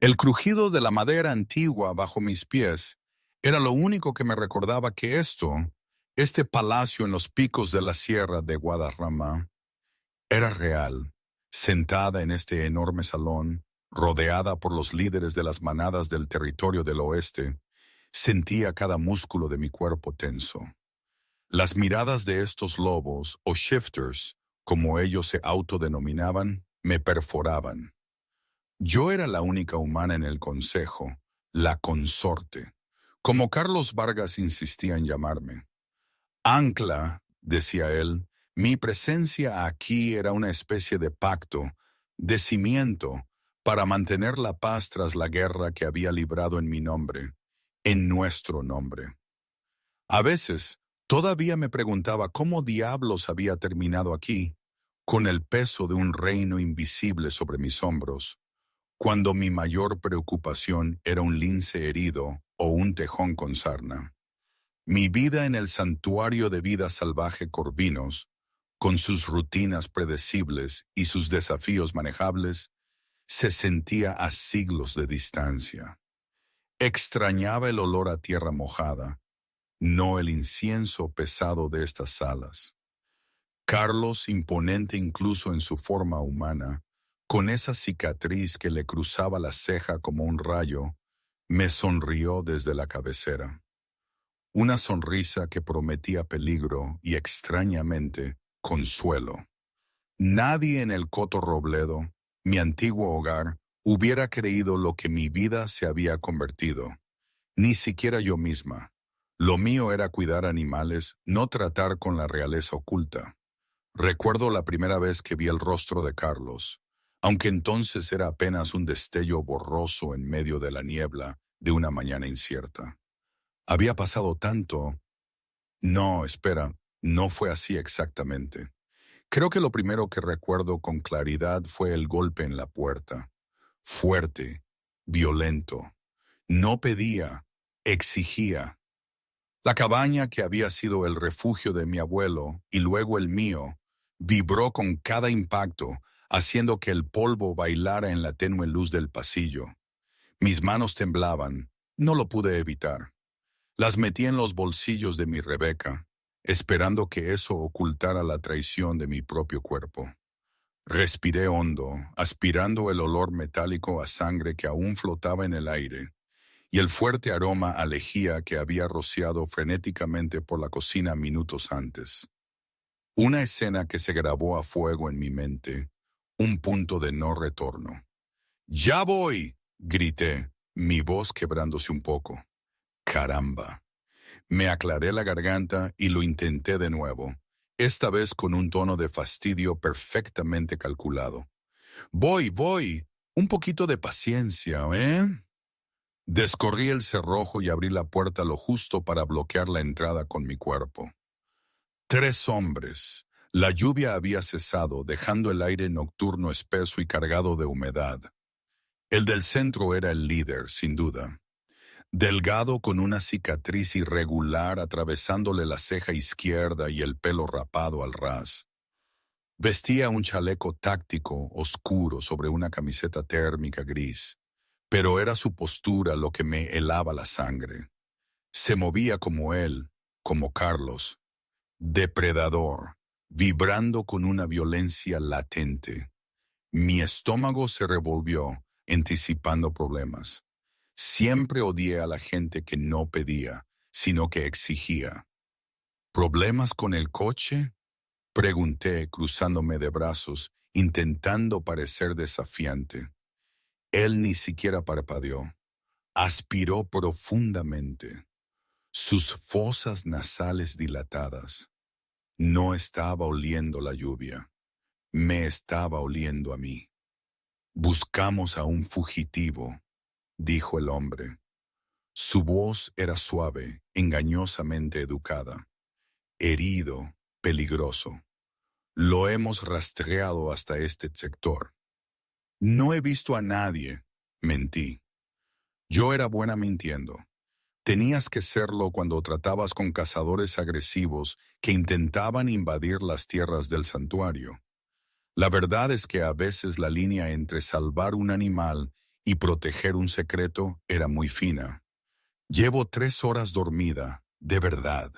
El crujido de la madera antigua bajo mis pies era lo único que me recordaba que este palacio en los picos de la sierra de Guadarrama, era real. Sentada en este enorme salón, rodeada por los líderes de las manadas del territorio del oeste, sentía cada músculo de mi cuerpo tenso. Las miradas de estos lobos, o shifters, como ellos se autodenominaban, me perforaban. Yo era la única humana en el consejo, la consorte, como Carlos Vargas insistía en llamarme. Ancla, decía él, mi presencia aquí era una especie de pacto, de cimiento, para mantener la paz tras la guerra que había librado en mi nombre, en nuestro nombre. A veces, todavía me preguntaba cómo diablos había terminado aquí, con el peso de un reino invisible sobre mis hombros, cuando mi mayor preocupación era un lince herido o un tejón con sarna. Mi vida en el santuario de vida salvaje Corvinos, con sus rutinas predecibles y sus desafíos manejables, se sentía a siglos de distancia. Extrañaba el olor a tierra mojada, no el incienso pesado de estas salas. Carlos, imponente incluso en su forma humana, con esa cicatriz que le cruzaba la ceja como un rayo, me sonrió desde la cabecera. Una sonrisa que prometía peligro y extrañamente consuelo. Nadie en el Coto Robledo, mi antiguo hogar, hubiera creído lo que mi vida se había convertido. Ni siquiera yo misma. Lo mío era cuidar animales, no tratar con la realeza oculta. Recuerdo la primera vez que vi el rostro de Carlos, aunque entonces era apenas un destello borroso en medio de la niebla de una mañana incierta. Había pasado tanto. No, espera, no fue así exactamente. Creo que lo primero que recuerdo con claridad fue el golpe en la puerta. Fuerte, violento. No pedía, exigía. La cabaña que había sido el refugio de mi abuelo y luego el mío, vibró con cada impacto, haciendo que el polvo bailara en la tenue luz del pasillo. Mis manos temblaban, no lo pude evitar. Las metí en los bolsillos de mi Rebeca, esperando que eso ocultara la traición de mi propio cuerpo. Respiré hondo, aspirando el olor metálico a sangre que aún flotaba en el aire, y el fuerte aroma a lejía que había rociado frenéticamente por la cocina minutos antes. Una escena que se grabó a fuego en mi mente, un punto de no retorno. ¡Ya voy!, grité, mi voz quebrándose un poco. ¡Caramba! Me aclaré la garganta y lo intenté de nuevo, esta vez con un tono de fastidio perfectamente calculado. Voy, un poquito de paciencia, ¿eh? Descorrí el cerrojo y abrí la puerta lo justo para bloquear la entrada con mi cuerpo. 3 hombres. La lluvia había cesado, dejando el aire nocturno espeso y cargado de humedad. El del centro era el líder, sin duda. Delgado, con una cicatriz irregular atravesándole la ceja izquierda y el pelo rapado al ras. Vestía un chaleco táctico oscuro sobre una camiseta térmica gris, pero era su postura lo que me helaba la sangre. Se movía como él, como Carlos, depredador, vibrando con una violencia latente. Mi estómago se revolvió, anticipando problemas. Siempre odié a la gente que no pedía, sino que exigía. ¿Problemas con el coche?, pregunté, cruzándome de brazos, intentando parecer desafiante. Él ni siquiera parpadeó. Aspiró profundamente, sus fosas nasales dilatadas. No estaba oliendo la lluvia, me estaba oliendo a mí. Buscamos a un fugitivo, dijo el hombre. Su voz era suave, engañosamente educada. Herido, peligroso. Lo hemos rastreado hasta este sector. No he visto a nadie, mentí. Yo era buena mintiendo. Tenías que serlo cuando tratabas con cazadores agresivos que intentaban invadir las tierras del santuario. La verdad es que a veces la línea entre salvar un animal y proteger un secreto era muy fina. Llevo 3 horas dormida, de verdad.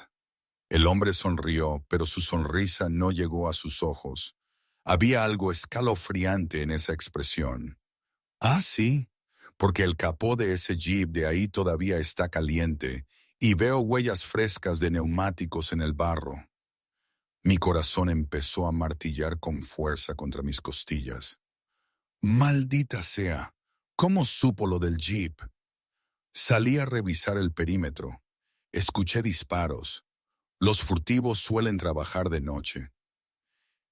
El hombre sonrió, pero su sonrisa no llegó a sus ojos. Había algo escalofriante en esa expresión. Ah, sí, porque el capó de ese jeep de ahí todavía está caliente y veo huellas frescas de neumáticos en el barro. Mi corazón empezó a martillar con fuerza contra mis costillas. Maldita sea, ¿cómo supo lo del jeep? Salí a revisar el perímetro. Escuché disparos. Los furtivos suelen trabajar de noche.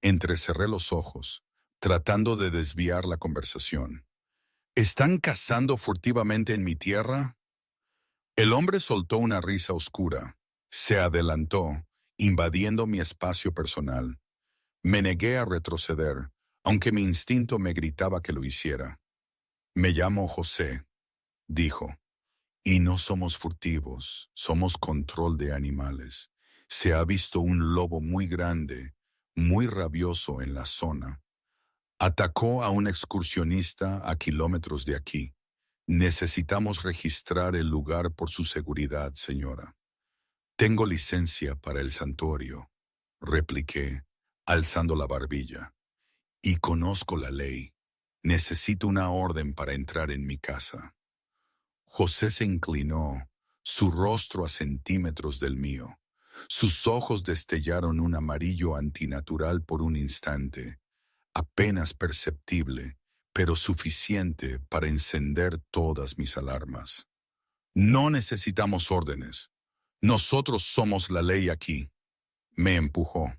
Entrecerré los ojos, tratando de desviar la conversación. ¿Están cazando furtivamente en mi tierra? El hombre soltó una risa oscura. Se adelantó, invadiendo mi espacio personal. Me negué a retroceder, aunque mi instinto me gritaba que lo hiciera. Me llamo José, dijo, y no somos furtivos, somos control de animales. Se ha visto un lobo muy grande, muy rabioso en la zona. Atacó a un excursionista a kilómetros de aquí. Necesitamos registrar el lugar por su seguridad, señora. Tengo licencia para el santuario, repliqué, alzando la barbilla. Y conozco la ley. Necesito una orden para entrar en mi casa. José se inclinó, su rostro a centímetros del mío. Sus ojos destellaron un amarillo antinatural por un instante, apenas perceptible, pero suficiente para encender todas mis alarmas. No necesitamos órdenes. Nosotros somos la ley aquí. Me empujó.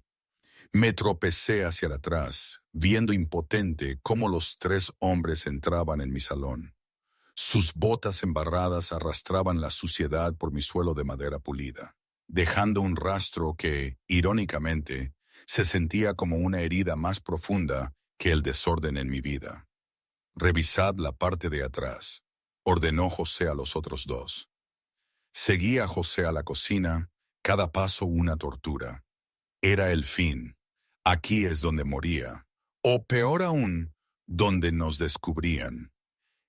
Me tropecé hacia atrás, viendo impotente cómo los 3 hombres entraban en mi salón. Sus botas embarradas arrastraban la suciedad por mi suelo de madera pulida, dejando un rastro que, irónicamente, se sentía como una herida más profunda que el desorden en mi vida. «Revisad la parte de atrás», ordenó José a los otros 2. Seguí a José a la cocina, cada paso una tortura. Era el fin. Aquí es donde moría, o peor aún, donde nos descubrían.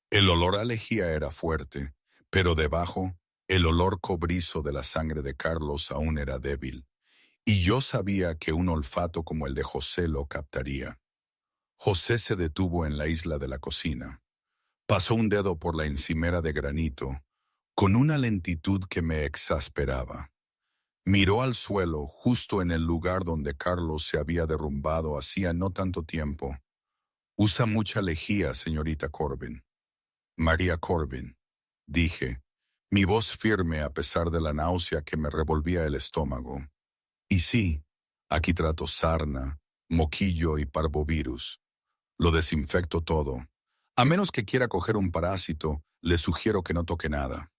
El olor a lejía era fuerte, pero debajo, el olor cobrizo de la sangre de Carlos aún era débil, y yo sabía que un olfato como el de José lo captaría. José se detuvo en la isla de la cocina. Pasó un dedo por la encimera de granito, con una lentitud que me exasperaba. Miró al suelo justo en el lugar donde Carlos se había derrumbado hacía no tanto tiempo. «Usa mucha lejía, señorita Corbin». «María Corbin», dije, mi voz firme a pesar de la náusea que me revolvía el estómago. «Y sí, aquí trato sarna, moquillo y parvovirus. Lo desinfecto todo. A menos que quiera coger un parásito, le sugiero que no toque nada».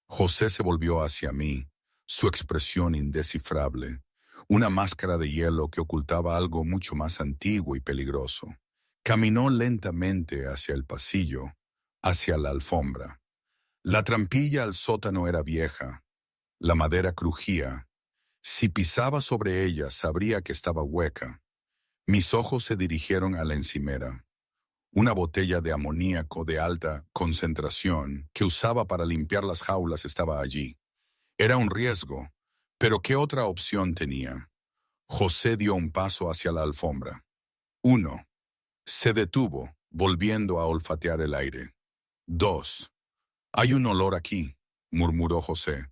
José se volvió hacia mí, su expresión indescifrable, una máscara de hielo que ocultaba algo mucho más antiguo y peligroso. Caminó lentamente hacia el pasillo, hacia la alfombra. La trampilla al sótano era vieja. La madera crujía. Si pisaba sobre ella, sabría que estaba hueca. Mis ojos se dirigieron a la encimera. Una botella de amoníaco de alta concentración que usaba para limpiar las jaulas estaba allí. Era un riesgo, pero ¿qué otra opción tenía? José dio un paso hacia la alfombra. 1. Se detuvo, volviendo a olfatear el aire. 2. «Hay un olor aquí», murmuró José.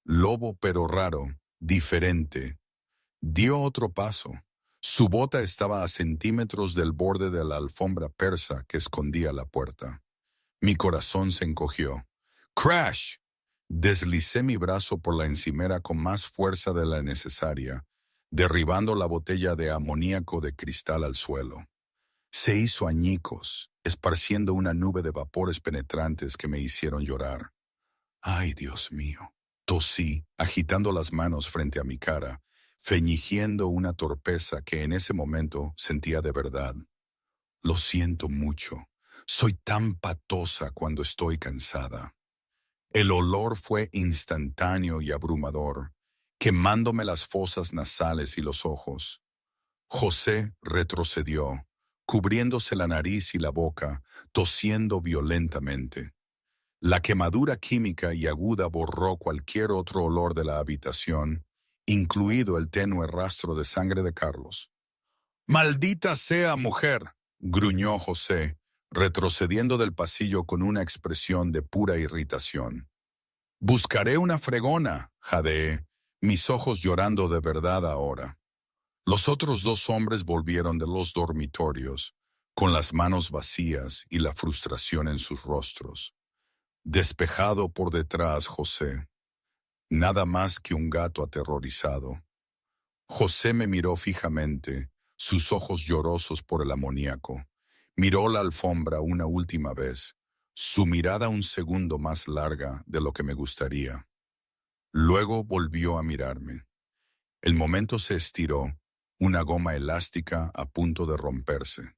«Lobo pero raro, diferente». Dio otro paso. Su bota estaba a centímetros del borde de la alfombra persa que escondía la puerta. Mi corazón se encogió. «¡Crash!». Deslicé mi brazo por la encimera con más fuerza de la necesaria, derribando la botella de amoníaco de cristal al suelo. Se hizo añicos, esparciendo una nube de vapores penetrantes que me hicieron llorar. «Ay, Dios mío», tosí, agitando las manos frente a mi cara, fingiendo una torpeza que en ese momento sentía de verdad. «Lo siento mucho. Soy tan patosa cuando estoy cansada». El olor fue instantáneo y abrumador, quemándome las fosas nasales y los ojos. José retrocedió, cubriéndose la nariz y la boca, tosiendo violentamente. La quemadura química y aguda borró cualquier otro olor de la habitación, incluido el tenue rastro de sangre de Carlos. «¡Maldita sea, mujer!», gruñó José, retrocediendo del pasillo con una expresión de pura irritación. «Buscaré una fregona», jadeé, mis ojos llorando de verdad ahora. Los otros dos hombres volvieron de los dormitorios, con las manos vacías y la frustración en sus rostros. Despejado por detrás, José. Nada más que un gato aterrorizado. José me miró fijamente, sus ojos llorosos por el amoníaco. Miró la alfombra una última vez, su mirada un segundo más larga de lo que me gustaría. Luego volvió a mirarme. El momento se estiró, una goma elástica a punto de romperse.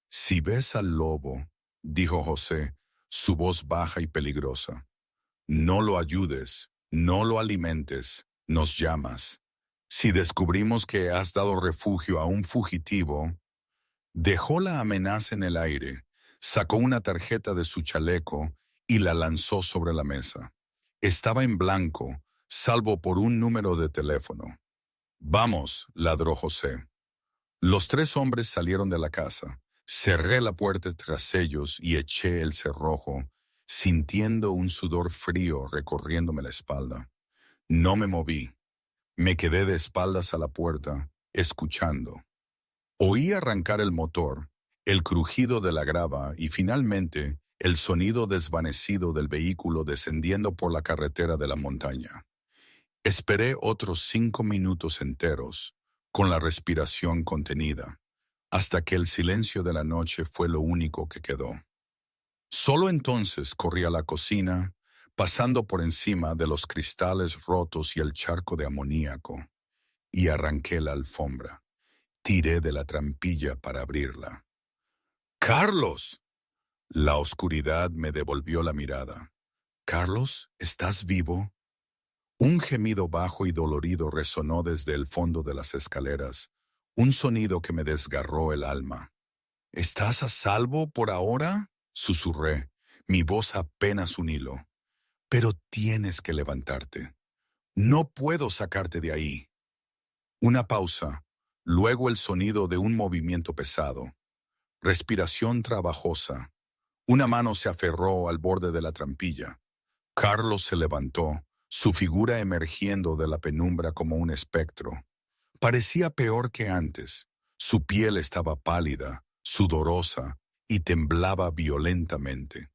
«Si ves al lobo», dijo José, su voz baja y peligrosa, «no lo ayudes, no lo alimentes, nos llamas. Si descubrimos que has dado refugio a un fugitivo». Dejó la amenaza en el aire, sacó una tarjeta de su chaleco y la lanzó sobre la mesa. Estaba en blanco, salvo por un número de teléfono. «Vamos», ladró José. Los tres hombres salieron de la casa. Cerré la puerta tras ellos y eché el cerrojo, sintiendo un sudor frío recorriéndome la espalda. No me moví. Me quedé de espaldas a la puerta, escuchando. Oí arrancar el motor, el crujido de la grava y finalmente el sonido desvanecido del vehículo descendiendo por la carretera de la montaña. Esperé otros 5 minutos enteros, con la respiración contenida, hasta que el silencio de la noche fue lo único que quedó. Solo entonces corrí a la cocina, pasando por encima de los cristales rotos y el charco de amoníaco, y arranqué la alfombra. Tiré de la trampilla para abrirla. «¡Carlos!». La oscuridad me devolvió la mirada. «Carlos, ¿estás vivo?». Un gemido bajo y dolorido resonó desde el fondo de las escaleras, un sonido que me desgarró el alma. «¿Estás a salvo por ahora?», susurré, mi voz apenas un hilo. «Pero tienes que levantarte. No puedo sacarte de ahí». Una pausa, luego el sonido de un movimiento pesado. Respiración trabajosa. Una mano se aferró al borde de la trampilla. Carlos se levantó, su figura emergiendo de la penumbra como un espectro. Parecía peor que antes. Su piel estaba pálida, sudorosa, y temblaba violentamente.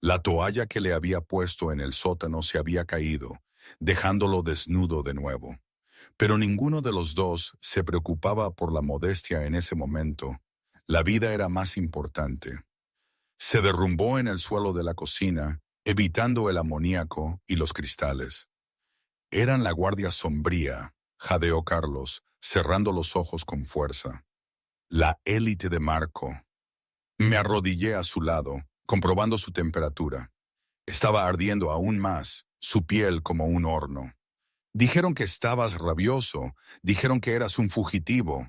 La toalla que le había puesto en el sótano se había caído, dejándolo desnudo de nuevo. Pero ninguno de los dos se preocupaba por la modestia en ese momento. La vida era más importante. Se derrumbó en el suelo de la cocina, evitando el amoníaco y los cristales. «Eran la guardia sombría», jadeó Carlos, cerrando los ojos con fuerza. «La élite de Marco». Me arrodillé a su lado, comprobando su temperatura. Estaba ardiendo aún más, su piel como un horno. «Dijeron que estabas rabioso, dijeron que eras un fugitivo».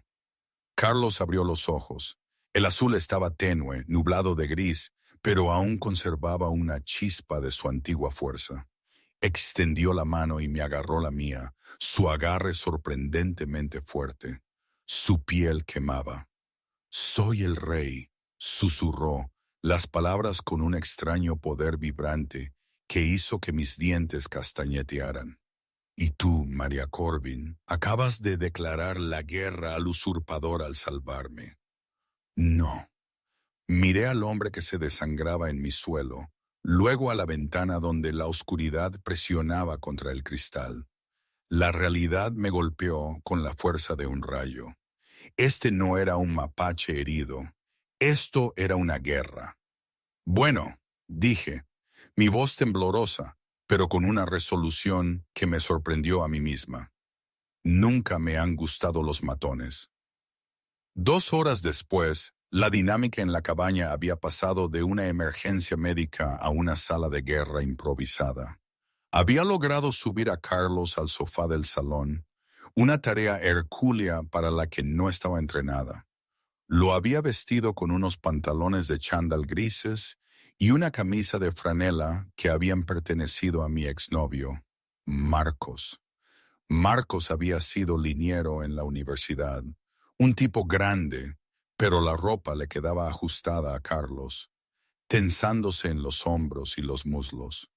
Carlos abrió los ojos. El azul estaba tenue, nublado de gris, pero aún conservaba una chispa de su antigua fuerza. Extendió la mano y me agarró la mía, su agarre sorprendentemente fuerte. Su piel quemaba. «Soy el rey», susurró, las palabras con un extraño poder vibrante que hizo que mis dientes castañetearan. «Y tú, María Corbin, acabas de declarar la guerra al usurpador al salvarme». «No». Miré al hombre que se desangraba en mi suelo, luego a la ventana donde la oscuridad presionaba contra el cristal. La realidad me golpeó con la fuerza de un rayo. Este no era un mapache herido. Esto era una guerra. «Bueno», dije, mi voz temblorosa, pero con una resolución que me sorprendió a mí misma. «Nunca me han gustado los matones». 2 horas después, la dinámica en la cabaña había pasado de una emergencia médica a una sala de guerra improvisada. Había logrado subir a Carlos al sofá del salón, una tarea hercúlea para la que no estaba entrenada. Lo había vestido con unos pantalones de chándal grises y una camisa de franela que habían pertenecido a mi exnovio, Marcos. Marcos había sido liniero en la universidad, un tipo grande, pero la ropa le quedaba ajustada a Carlos, tensándose en los hombros y los muslos.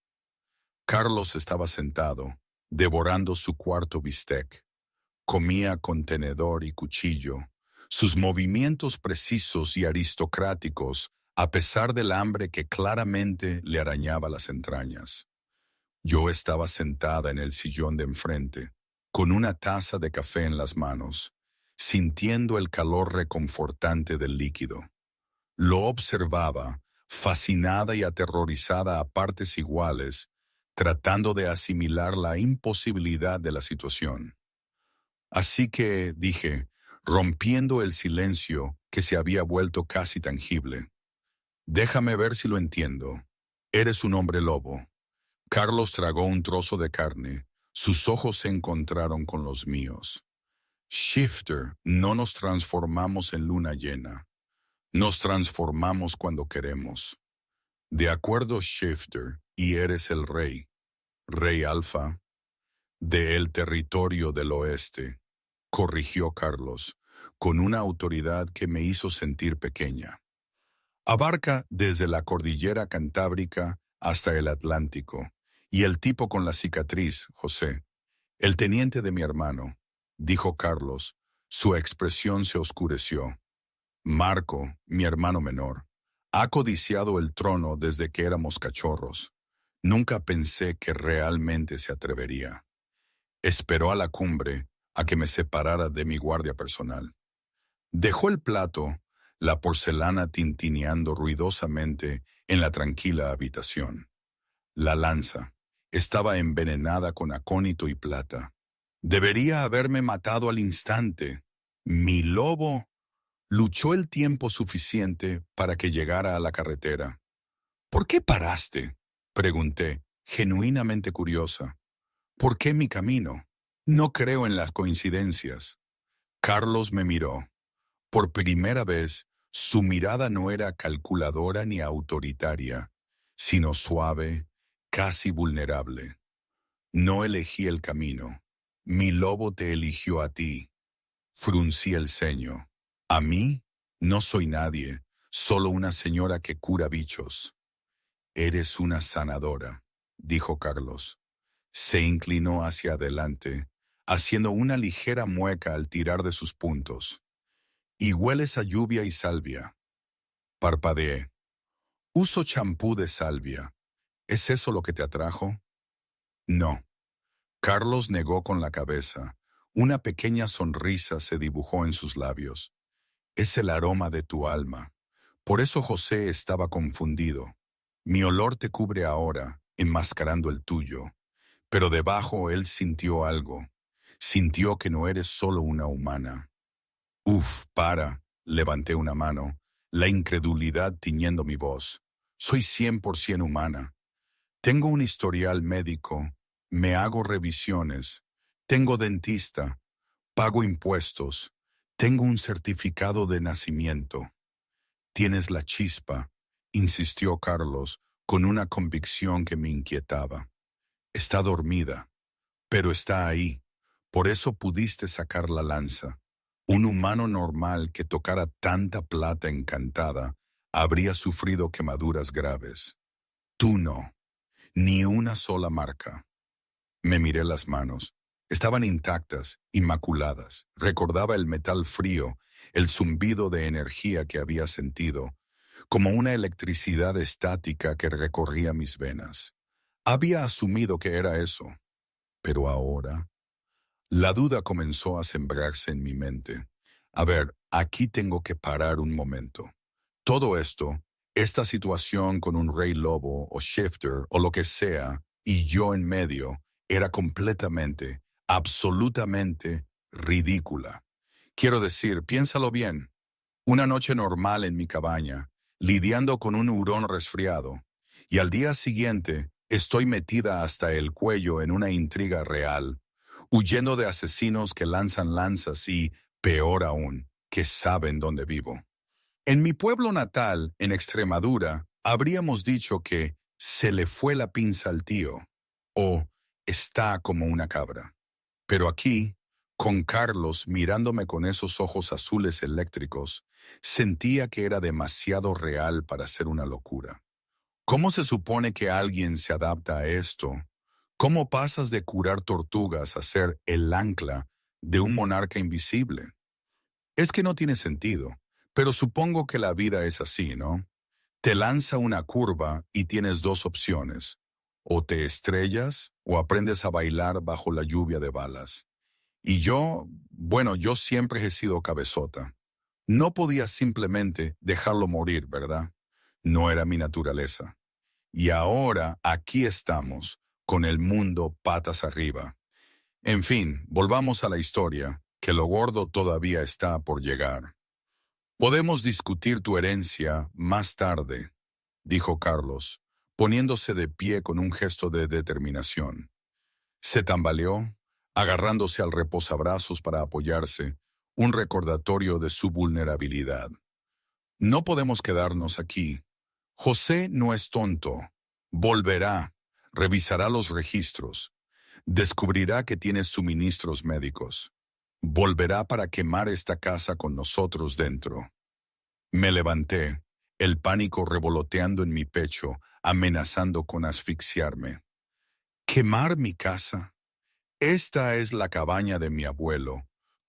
Carlos estaba sentado, devorando su cuarto bistec. Comía con tenedor y cuchillo, sus movimientos precisos y aristocráticos, a pesar del hambre que claramente le arañaba las entrañas. Yo estaba sentada en el sillón de enfrente, con una taza de café en las manos, sintiendo el calor reconfortante del líquido. Lo observaba, fascinada y aterrorizada a partes iguales, tratando de asimilar la imposibilidad de la situación. Así que dije, rompiendo el silencio que se había vuelto casi tangible, déjame ver si lo entiendo. Eres un hombre lobo. Carlos tragó un trozo de carne. Sus ojos se encontraron con los míos. Shifter, no nos transformamos en luna llena. Nos transformamos cuando queremos. De acuerdo, Shifter, y eres el rey. Rey Alfa. Del territorio del oeste, corrigió Carlos, con una autoridad que me hizo sentir pequeña. Abarca desde la cordillera Cantábrica hasta el Atlántico, y el tipo con la cicatriz, José, el teniente de mi hermano, dijo Carlos. Su expresión se oscureció. Marco, mi hermano menor, ha codiciado el trono desde que éramos cachorros. Nunca pensé que realmente se atrevería. Esperó a la cumbre a que me separara de mi guardia personal. Dejó el plato, la porcelana tintineando ruidosamente en la tranquila habitación. La lanza estaba envenenada con acónito y plata. Debería haberme matado al instante. Mi lobo luchó el tiempo suficiente para que llegara a la carretera. ¿Por qué paraste?, pregunté, genuinamente curiosa. ¿Por qué mi camino? No creo en las coincidencias. Carlos me miró. Por primera vez, su mirada no era calculadora ni autoritaria, sino suave, casi vulnerable. No elegí el camino. Mi lobo te eligió a ti. Fruncí el ceño. ¿A mí? No soy nadie, solo una señora que cura bichos. Eres una sanadora, dijo Carlos. Se inclinó hacia adelante, haciendo una ligera mueca al tirar de sus puntos. Y hueles a lluvia y salvia. Parpadeé. Uso champú de salvia. ¿Es eso lo que te atrajo? No. Carlos negó con la cabeza. Una pequeña sonrisa se dibujó en sus labios. Es el aroma de tu alma. Por eso José estaba confundido. Mi olor te cubre ahora, enmascarando el tuyo. Pero debajo él sintió algo. Sintió que no eres solo una humana. Uf, para, levanté una mano, la incredulidad tiñendo mi voz. Soy 100% humana. Tengo un historial médico, me hago revisiones, tengo dentista, pago impuestos, tengo un certificado de nacimiento. Tienes la chispa, insistió Carlos, con una convicción que me inquietaba. Está dormida, pero está ahí. Por eso pudiste sacar la lanza. Un humano normal que tocara tanta plata encantada habría sufrido quemaduras graves. Tú no, ni una sola marca. Me miré las manos. Estaban intactas, inmaculadas. Recordaba el metal frío, el zumbido de energía que había sentido, como una electricidad estática que recorría mis venas. Había asumido que era eso, pero ahora la duda comenzó a sembrarse en mi mente. A ver, aquí tengo que parar un momento. Todo esto, esta situación con un rey lobo o shifter o lo que sea, y yo en medio, era completamente, absolutamente ridícula. Quiero decir, piénsalo bien. Una noche normal en mi cabaña, lidiando con un hurón resfriado, y al día siguiente estoy metida hasta el cuello en una intriga real, huyendo de asesinos que lanzan lanzas y, peor aún, que saben dónde vivo. En mi pueblo natal, en Extremadura, habríamos dicho que se le fue la pinza al tío o está como una cabra. Pero aquí, con Carlos mirándome con esos ojos azules eléctricos, sentía que era demasiado real para ser una locura. ¿Cómo se supone que alguien se adapta a esto? ¿Cómo pasas de curar tortugas a ser el ancla de un monarca invisible? Es que no tiene sentido, pero supongo que la vida es así, ¿no? Te lanza una curva y tienes dos opciones. O te estrellas o aprendes a bailar bajo la lluvia de balas. Y yo siempre he sido cabezota. No podía simplemente dejarlo morir, ¿verdad? No era mi naturaleza. Y ahora aquí estamos, con el mundo patas arriba. En fin, volvamos a la historia, que lo gordo todavía está por llegar. Podemos discutir tu herencia más tarde, dijo Carlos, poniéndose de pie con un gesto de determinación. Se tambaleó, agarrándose al reposabrazos para apoyarse, un recordatorio de su vulnerabilidad. No podemos quedarnos aquí. José no es tonto. Volverá, revisará los registros, descubrirá que tienes suministros médicos. Volverá para quemar esta casa con nosotros dentro. Me levanté, el pánico revoloteando en mi pecho, amenazando con asfixiarme. ¿Quemar mi casa? Esta es la cabaña de mi abuelo.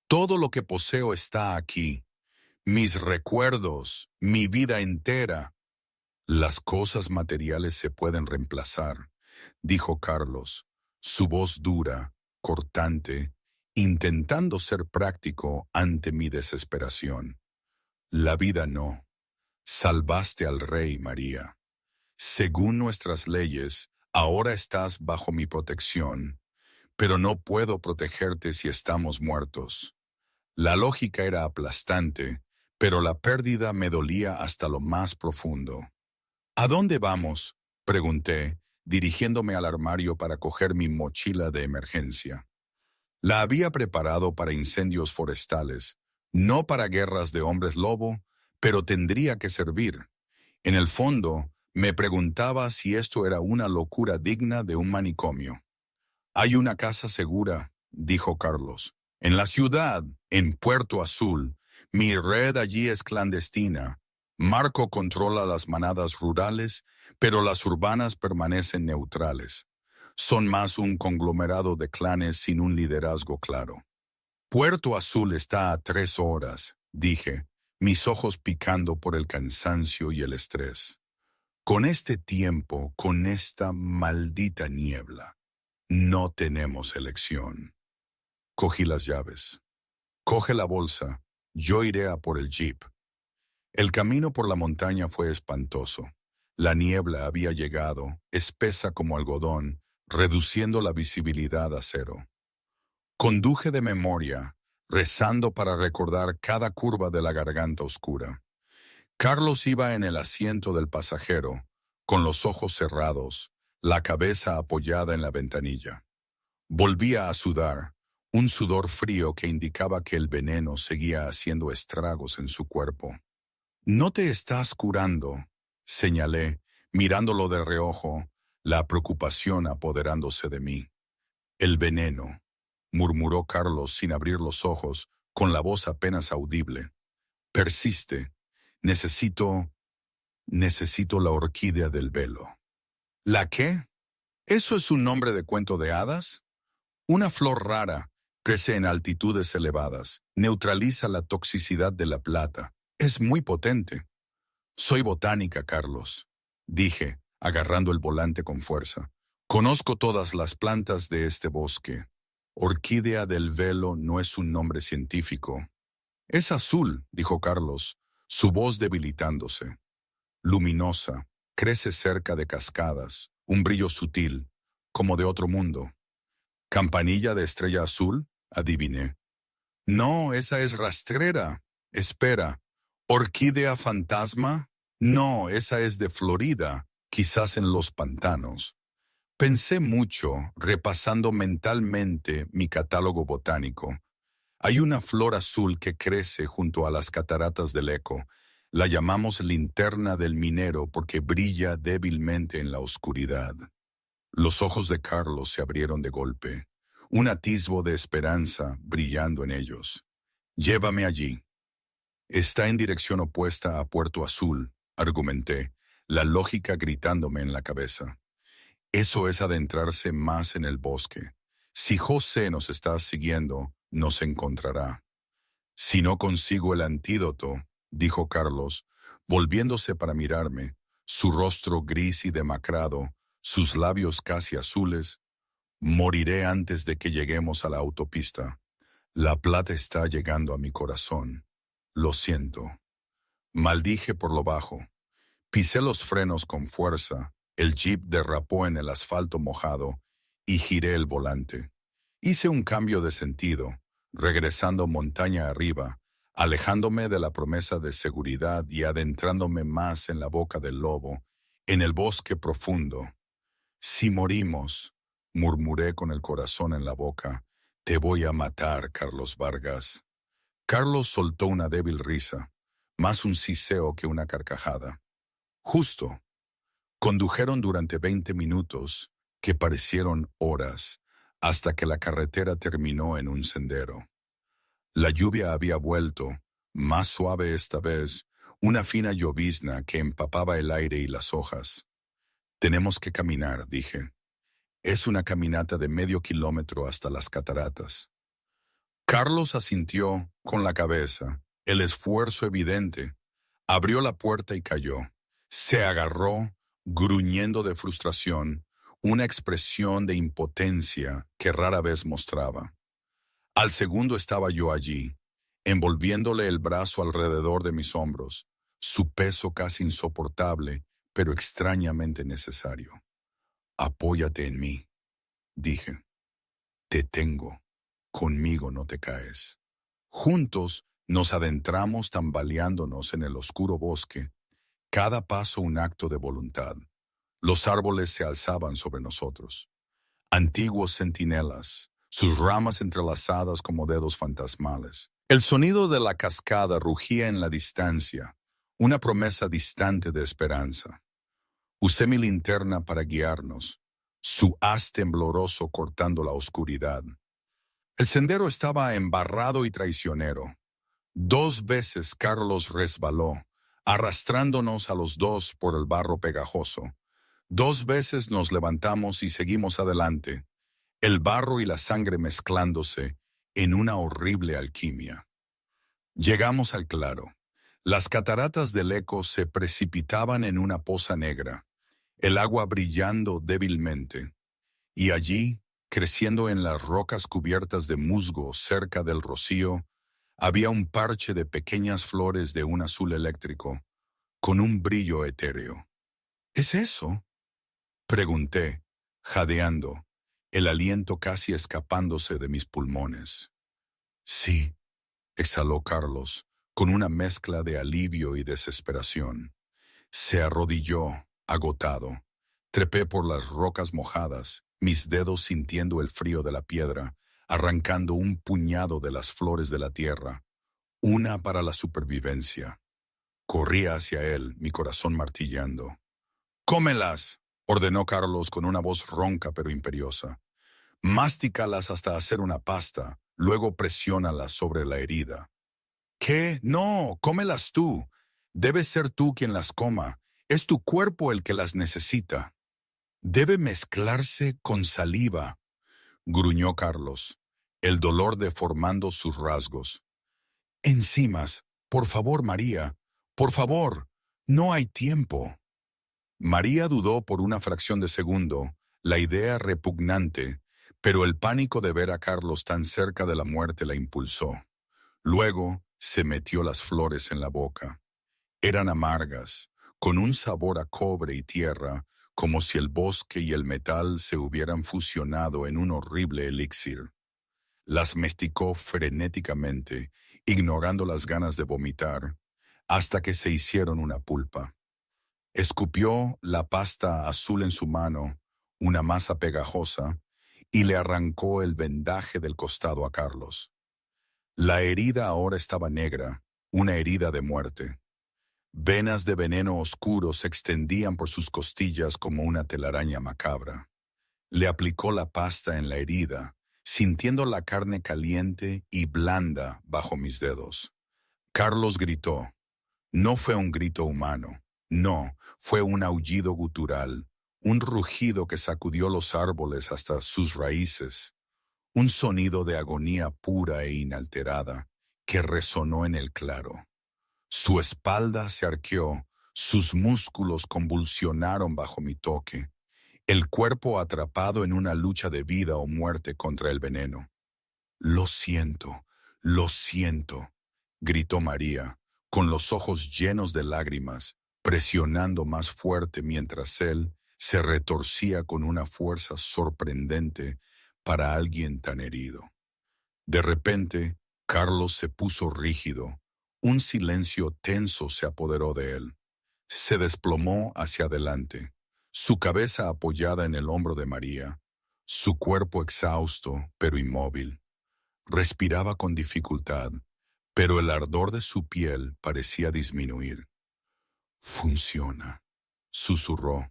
Todo lo que poseo está aquí. Mis recuerdos, mi vida entera. Las cosas materiales se pueden reemplazar, dijo Carlos, su voz dura, cortante, intentando ser práctico ante mi desesperación. La vida no. Salvaste al rey, María. Según nuestras leyes, ahora estás bajo mi protección, pero no puedo protegerte si estamos muertos. La lógica era aplastante, pero la pérdida me dolía hasta lo más profundo. ¿A dónde vamos?, pregunté, dirigiéndome al armario para coger mi mochila de emergencia. La había preparado para incendios forestales, no para guerras de hombres lobo, pero tendría que servir. En el fondo, me preguntaba si esto era una locura digna de un manicomio. Hay una casa segura, dijo Carlos. En la ciudad, en Puerto Azul. Mi red allí es clandestina. Marco controla las manadas rurales, pero las urbanas permanecen neutrales. Son más un conglomerado de clanes sin un liderazgo claro. Puerto Azul está a 3 horas, dije, mis ojos picando por el cansancio y el estrés. Con este tiempo, con esta maldita niebla, no tenemos elección. Cogí las llaves. Coge la bolsa, yo iré a por el jeep. El camino por la montaña fue espantoso. La niebla había llegado, espesa como algodón, reduciendo la visibilidad a cero. Conduje de memoria, rezando para recordar cada curva de la garganta oscura. Carlos iba en el asiento del pasajero, con los ojos cerrados, la cabeza apoyada en la ventanilla. Volvía a sudar, un sudor frío que indicaba que el veneno seguía haciendo estragos en su cuerpo. «No te estás curando», señalé, mirándolo de reojo, la preocupación apoderándose de mí. «El veneno», murmuró Carlos sin abrir los ojos, con la voz apenas audible. «Persiste. Necesito la orquídea del velo». ¿La qué? ¿Eso es un nombre de cuento de hadas? Una flor rara, crece en altitudes elevadas, neutraliza la toxicidad de la plata. Es muy potente. Soy botánica, Carlos, dije, agarrando el volante con fuerza. Conozco todas las plantas de este bosque. Orquídea del velo no es un nombre científico. Es azul, dijo Carlos, su voz debilitándose. Luminosa, crece cerca de cascadas, un brillo sutil, como de otro mundo. ¿Campanilla de estrella azul?, adiviné. No, esa es rastrera. Espera, ¿orquídea fantasma? No, esa es de Florida, quizás en los pantanos. Pensé mucho, repasando mentalmente mi catálogo botánico. Hay una flor azul que crece junto a las cataratas del Eco. La llamamos linterna del minero porque brilla débilmente en la oscuridad. Los ojos de Carlos se abrieron de golpe, un atisbo de esperanza brillando en ellos. Llévame allí. Está en dirección opuesta a Puerto Azul, argumenté, la lógica gritándome en la cabeza. Eso es adentrarse más en el bosque. Si José nos está siguiendo, nos encontrará. Si no consigo el antídoto, dijo Carlos, volviéndose para mirarme, su rostro gris y demacrado, sus labios casi azules, moriré antes de que lleguemos a la autopista. La plata está llegando a mi corazón. Lo siento. Maldije por lo bajo. Pisé los frenos con fuerza, el jeep derrapó en el asfalto mojado y giré el volante. Hice un cambio de sentido, regresando montaña arriba, alejándome de la promesa de seguridad y adentrándome más en la boca del lobo, en el bosque profundo. Si morimos, murmuré con el corazón en la boca, te voy a matar, Carlos Vargas. Carlos soltó una débil risa, más un siseo que una carcajada. Justo. Condujeron durante 20 minutos, que parecieron horas, hasta que la carretera terminó en un sendero. La lluvia había vuelto, más suave esta vez, una fina llovizna que empapaba el aire y las hojas. Tenemos que caminar, dije. Es una caminata de medio kilómetro hasta las cataratas. Carlos asintió con la cabeza, el esfuerzo evidente. Abrió la puerta y cayó. Se agarró, gruñendo de frustración, una expresión de impotencia que rara vez mostraba. Al segundo estaba yo allí, envolviéndole el brazo alrededor de mis hombros, su peso casi insoportable, pero extrañamente necesario. Apóyate en mí, dije. Te tengo. Conmigo no te caes. Juntos nos adentramos tambaleándonos en el oscuro bosque, cada paso un acto de voluntad. Los árboles se alzaban sobre nosotros. Antiguos centinelas, sus ramas entrelazadas como dedos fantasmales. El sonido de la cascada rugía en la distancia, una promesa distante de esperanza. Usé mi linterna para guiarnos, su haz tembloroso cortando la oscuridad. El sendero estaba embarrado y traicionero. 2 veces Carlos resbaló, arrastrándonos a los dos por el barro pegajoso. 2 veces nos levantamos y seguimos adelante, el barro y la sangre mezclándose en una horrible alquimia. Llegamos al claro. Las cataratas del Eco se precipitaban en una poza negra, el agua brillando débilmente, y allí, creciendo en las rocas cubiertas de musgo cerca del rocío, había un parche de pequeñas flores de un azul eléctrico, con un brillo etéreo. ¿Es eso?, pregunté, jadeando, el aliento casi escapándose de mis pulmones. Sí, exhaló Carlos, con una mezcla de alivio y desesperación. Se arrodilló, agotado. Trepé por las rocas mojadas, mis dedos sintiendo el frío de la piedra, arrancando un puñado de las flores de la tierra, una para la supervivencia. Corrí hacia él, mi corazón martillando. «¡Cómelas!», ordenó Carlos con una voz ronca pero imperiosa. «Mástícalas hasta hacer una pasta, luego presiónalas sobre la herida». «¿Qué? No, cómelas tú. Debes ser tú quien las coma. Es tu cuerpo el que las necesita». «Debe mezclarse con saliva», gruñó Carlos, el dolor deformando sus rasgos. «Enzimas, por favor, María, por favor, no hay tiempo». María dudó por una fracción de segundo, la idea repugnante, pero el pánico de ver a Carlos tan cerca de la muerte la impulsó. Luego se metió las flores en la boca. Eran amargas, con un sabor a cobre y tierra, como si el bosque y el metal se hubieran fusionado en un horrible elixir. Las masticó frenéticamente, ignorando las ganas de vomitar, hasta que se hicieron una pulpa. Escupió la pasta azul en su mano, una masa pegajosa, y le arrancó el vendaje del costado a Carlos. La herida ahora estaba negra, una herida de muerte. Venas de veneno oscuro se extendían por sus costillas como una telaraña macabra. Le aplicó la pasta en la herida, sintiendo la carne caliente y blanda bajo mis dedos. Carlos gritó. No fue un grito humano. No, fue un aullido gutural, un rugido que sacudió los árboles hasta sus raíces, un sonido de agonía pura e inalterada que resonó en el claro. Su espalda se arqueó, sus músculos convulsionaron bajo mi toque, el cuerpo atrapado en una lucha de vida o muerte contra el veneno. Lo siento, gritó María, con los ojos llenos de lágrimas, presionando más fuerte mientras él se retorcía con una fuerza sorprendente para alguien tan herido. De repente, Carlos se puso rígido. Un silencio tenso se apoderó de él. Se desplomó hacia adelante, su cabeza apoyada en el hombro de María, su cuerpo exhausto pero inmóvil. Respiraba con dificultad, pero el ardor de su piel parecía disminuir. Funciona, susurró.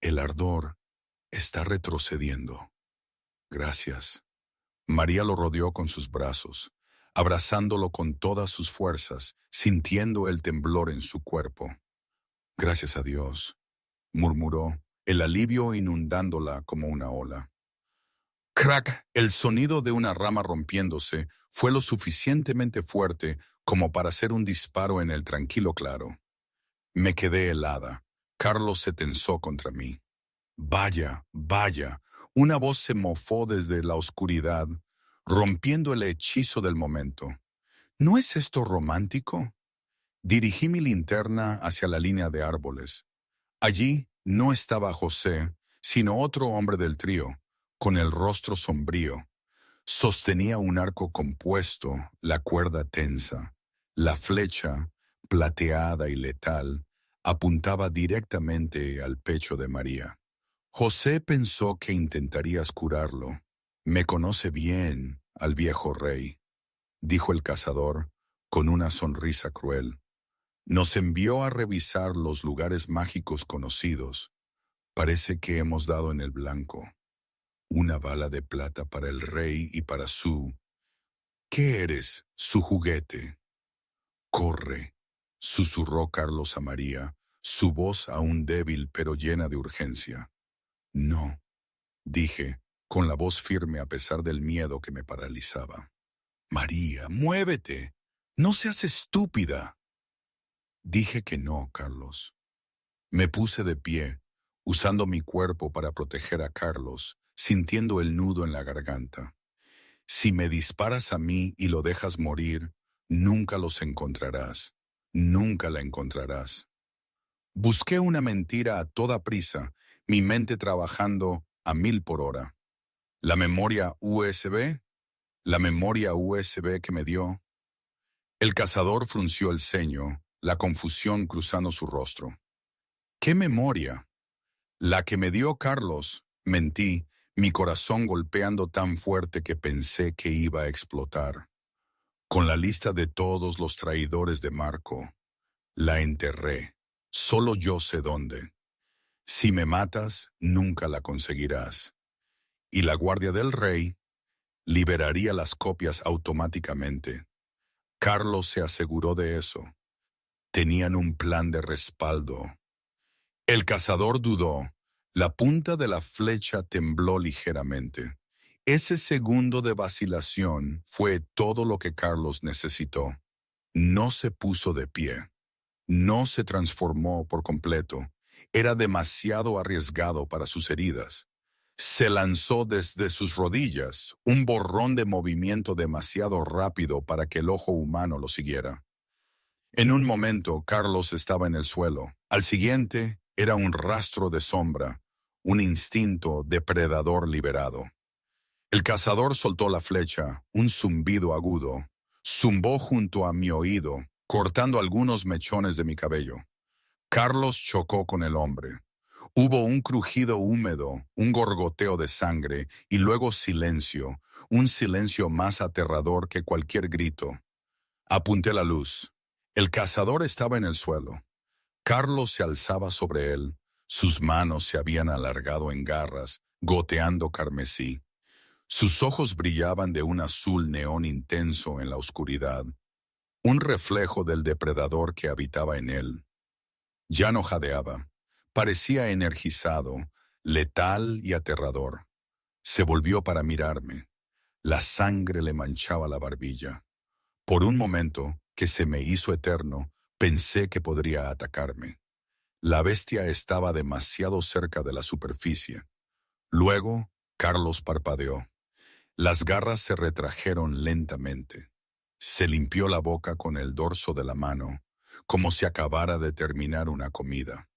El ardor está retrocediendo. Gracias. María lo rodeó con sus brazos, abrazándolo con todas sus fuerzas, sintiendo el temblor en su cuerpo. Gracias a Dios, murmuró, el alivio inundándola como una ola. Crack, el sonido de una rama rompiéndose fue lo suficientemente fuerte como para hacer un disparo en el tranquilo claro. Me quedé helada. Carlos se tensó contra mí. Vaya, vaya, una voz se mofó desde la oscuridad, rompiendo el hechizo del momento. ¿No es esto romántico? Dirigí mi linterna hacia la línea de árboles. Allí no estaba José, sino otro hombre del trío, con el rostro sombrío. Sostenía un arco compuesto, la cuerda tensa. La flecha, plateada y letal, apuntaba directamente al pecho de María. José pensó que intentarías curarlo. Me conoce bien al viejo rey, dijo el cazador, con una sonrisa cruel. Nos envió a revisar los lugares mágicos conocidos. Parece que hemos dado en el blanco. Una bala de plata para el rey y para su... ¿Qué eres? Su juguete. Corre, susurró Carlos a María, su voz aún débil pero llena de urgencia. No, dije, con la voz firme a pesar del miedo que me paralizaba. María, muévete. No seas estúpida. Dije que no, Carlos. Me puse de pie, usando mi cuerpo para proteger a Carlos, sintiendo el nudo en la garganta. Si me disparas a mí y lo dejas morir, nunca los encontrarás. Nunca la encontrarás. Busqué una mentira a toda prisa, mi mente trabajando a 1000 por hora. La memoria USB que me dio. El cazador frunció el ceño, la confusión cruzando su rostro. ¿Qué memoria? La que me dio Carlos, mentí, mi corazón golpeando tan fuerte que pensé que iba a explotar. Con la lista de todos los traidores de Marco, la enterré. Solo yo sé dónde. Si me matas, nunca la conseguirás. Y la guardia del rey liberaría las copias automáticamente. Carlos se aseguró de eso. Tenían un plan de respaldo. El cazador dudó. La punta de la flecha tembló ligeramente. Ese segundo de vacilación fue todo lo que Carlos necesitó. No se puso de pie. No se transformó por completo. Era demasiado arriesgado para sus heridas. Se lanzó desde sus rodillas, un borrón de movimiento demasiado rápido para que el ojo humano lo siguiera. En un momento, Carlos estaba en el suelo. Al siguiente, era un rastro de sombra, un instinto depredador liberado. El cazador soltó la flecha, un zumbido agudo. Zumbó junto a mi oído, cortando algunos mechones de mi cabello. Carlos chocó con el hombre. Hubo un crujido húmedo, un gorgoteo de sangre y luego silencio, un silencio más aterrador que cualquier grito. Apunté la luz. El cazador estaba en el suelo. Carlos se alzaba sobre él. Sus manos se habían alargado en garras, goteando carmesí. Sus ojos brillaban de un azul neón intenso en la oscuridad, un reflejo del depredador que habitaba en él. Ya no jadeaba. Parecía energizado, letal y aterrador. Se volvió para mirarme. La sangre le manchaba la barbilla. Por un momento, que se me hizo eterno, pensé que podría atacarme. La bestia estaba demasiado cerca de la superficie. Luego, Carlos parpadeó. Las garras se retrajeron lentamente. Se limpió la boca con el dorso de la mano, como si acabara de terminar una comida.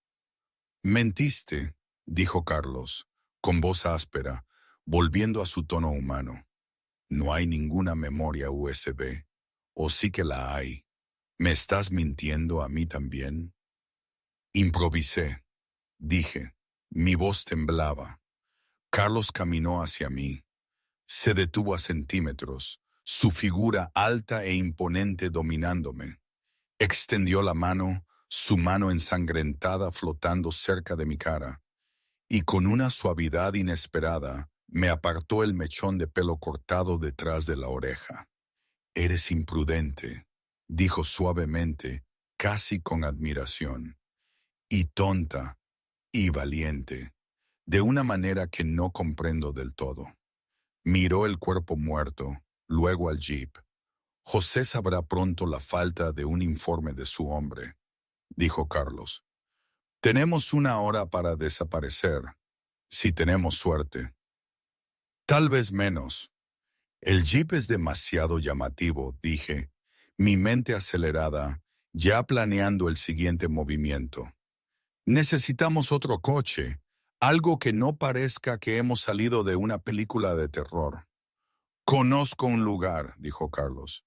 «Mentiste», dijo Carlos, con voz áspera, volviendo a su tono humano. «No hay ninguna memoria USB. ¿O sí que la hay? ¿Me estás mintiendo a mí también?» Improvisé, dije. Mi voz temblaba. Carlos caminó hacia mí. Se detuvo a centímetros, su figura alta e imponente dominándome. Extendió la mano, su mano ensangrentada flotando cerca de mi cara, y con una suavidad inesperada me apartó el mechón de pelo cortado detrás de la oreja. «Eres imprudente», dijo suavemente, casi con admiración, «y tonta, y valiente, de una manera que no comprendo del todo». Miró el cuerpo muerto, luego al jeep. «José sabrá pronto la falta de un informe de su hombre», dijo Carlos. «Tenemos una hora para desaparecer, si tenemos suerte. Tal vez menos». «El jeep es demasiado llamativo», dije, mi mente acelerada, ya planeando el siguiente movimiento. «Necesitamos otro coche, algo que no parezca que hemos salido de una película de terror». «Conozco un lugar», dijo Carlos.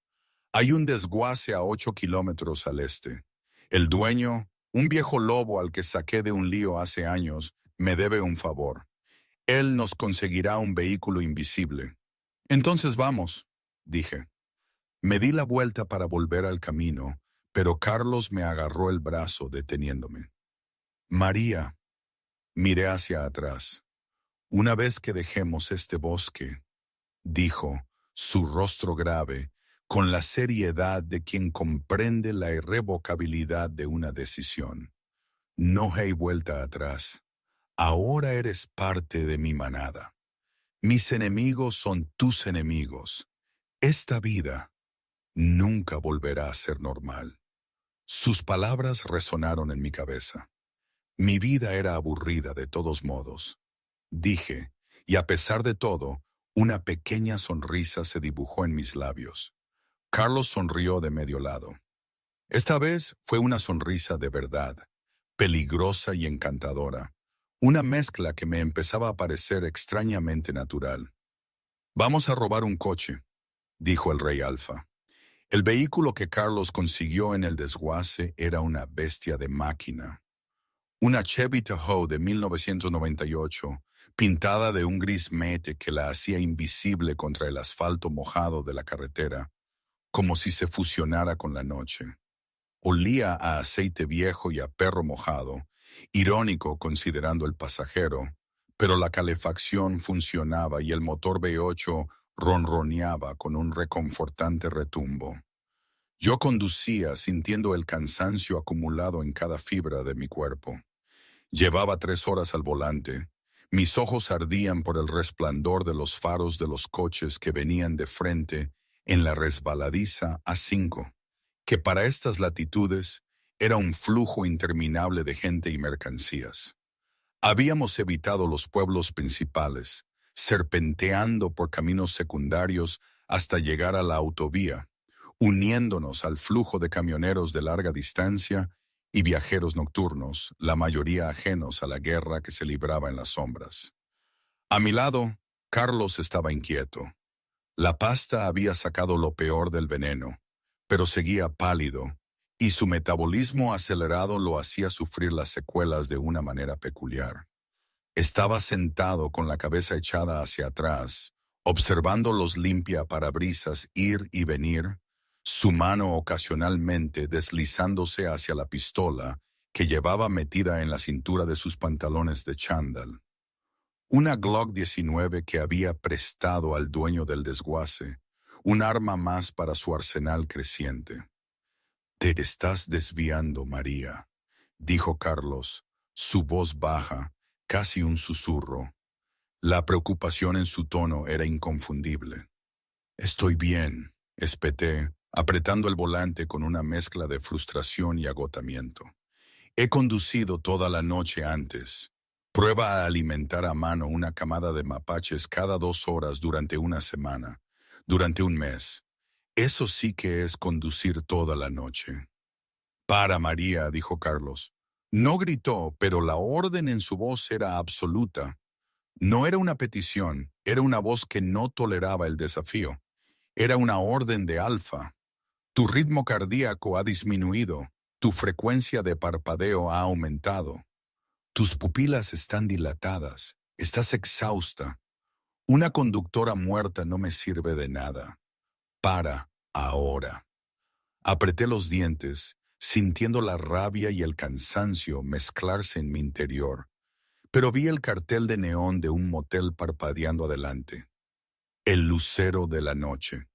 «Hay un desguace a 8 kilómetros al este. El dueño, un viejo lobo al que saqué de un lío hace años, me debe un favor. Él nos conseguirá un vehículo invisible». «Entonces vamos», dije. Me di la vuelta para volver al camino, pero Carlos me agarró el brazo deteniéndome. «María», miré hacia atrás. «Una vez que dejemos este bosque», dijo, su rostro grave, con la seriedad de quien comprende la irrevocabilidad de una decisión. «No hay vuelta atrás. Ahora eres parte de mi manada. Mis enemigos son tus enemigos. Esta vida nunca volverá a ser normal». Sus palabras resonaron en mi cabeza. Mi vida era aburrida de todos modos. Dije, y a pesar de todo, una pequeña sonrisa se dibujó en mis labios. Carlos sonrió de medio lado. Esta vez fue una sonrisa de verdad, peligrosa y encantadora, una mezcla que me empezaba a parecer extrañamente natural. «Vamos a robar un coche», dijo el Rey Alfa. El vehículo que Carlos consiguió en el desguace era una bestia de máquina. Una Chevy Tahoe de 1998, pintada de un gris mate que la hacía invisible contra el asfalto mojado de la carretera, como si se fusionara con la noche. Olía a aceite viejo y a perro mojado, irónico considerando el pasajero, pero la calefacción funcionaba y el motor V8 ronroneaba con un reconfortante retumbo. Yo conducía sintiendo el cansancio acumulado en cada fibra de mi cuerpo. Llevaba 3 horas al volante. Mis ojos ardían por el resplandor de los faros de los coches que venían de frente en la resbaladiza A5, que para estas latitudes era un flujo interminable de gente y mercancías. Habíamos evitado los pueblos principales, serpenteando por caminos secundarios hasta llegar a la autovía, uniéndonos al flujo de camioneros de larga distancia y viajeros nocturnos, la mayoría ajenos a la guerra que se libraba en las sombras. A mi lado, Carlos estaba inquieto. La pasta había sacado lo peor del veneno, pero seguía pálido, y su metabolismo acelerado lo hacía sufrir las secuelas de una manera peculiar. Estaba sentado con la cabeza echada hacia atrás, observando los limpiaparabrisas ir y venir, su mano ocasionalmente deslizándose hacia la pistola que llevaba metida en la cintura de sus pantalones de chándal. Una Glock 19 que había prestado al dueño del desguace, un arma más para su arsenal creciente. «Te estás desviando, María», dijo Carlos, su voz baja, casi un susurro. La preocupación en su tono era inconfundible. «Estoy bien», espeté, apretando el volante con una mezcla de frustración y agotamiento. «He conducido toda la noche antes. Prueba a alimentar a mano una camada de mapaches cada 2 horas durante una semana, durante un mes. Eso sí que es conducir toda la noche». «Para, María», dijo Carlos. No gritó, pero la orden en su voz era absoluta. No era una petición, era una voz que no toleraba el desafío. Era una orden de alfa. Tu ritmo cardíaco ha disminuido, tu frecuencia de parpadeo ha aumentado. Tus pupilas están dilatadas, estás exhausta. Una conductora muerta no me sirve de nada. Para, ahora. Apreté los dientes, sintiendo la rabia y el cansancio mezclarse en mi interior, pero vi el cartel de neón de un motel parpadeando adelante. El lucero de la noche.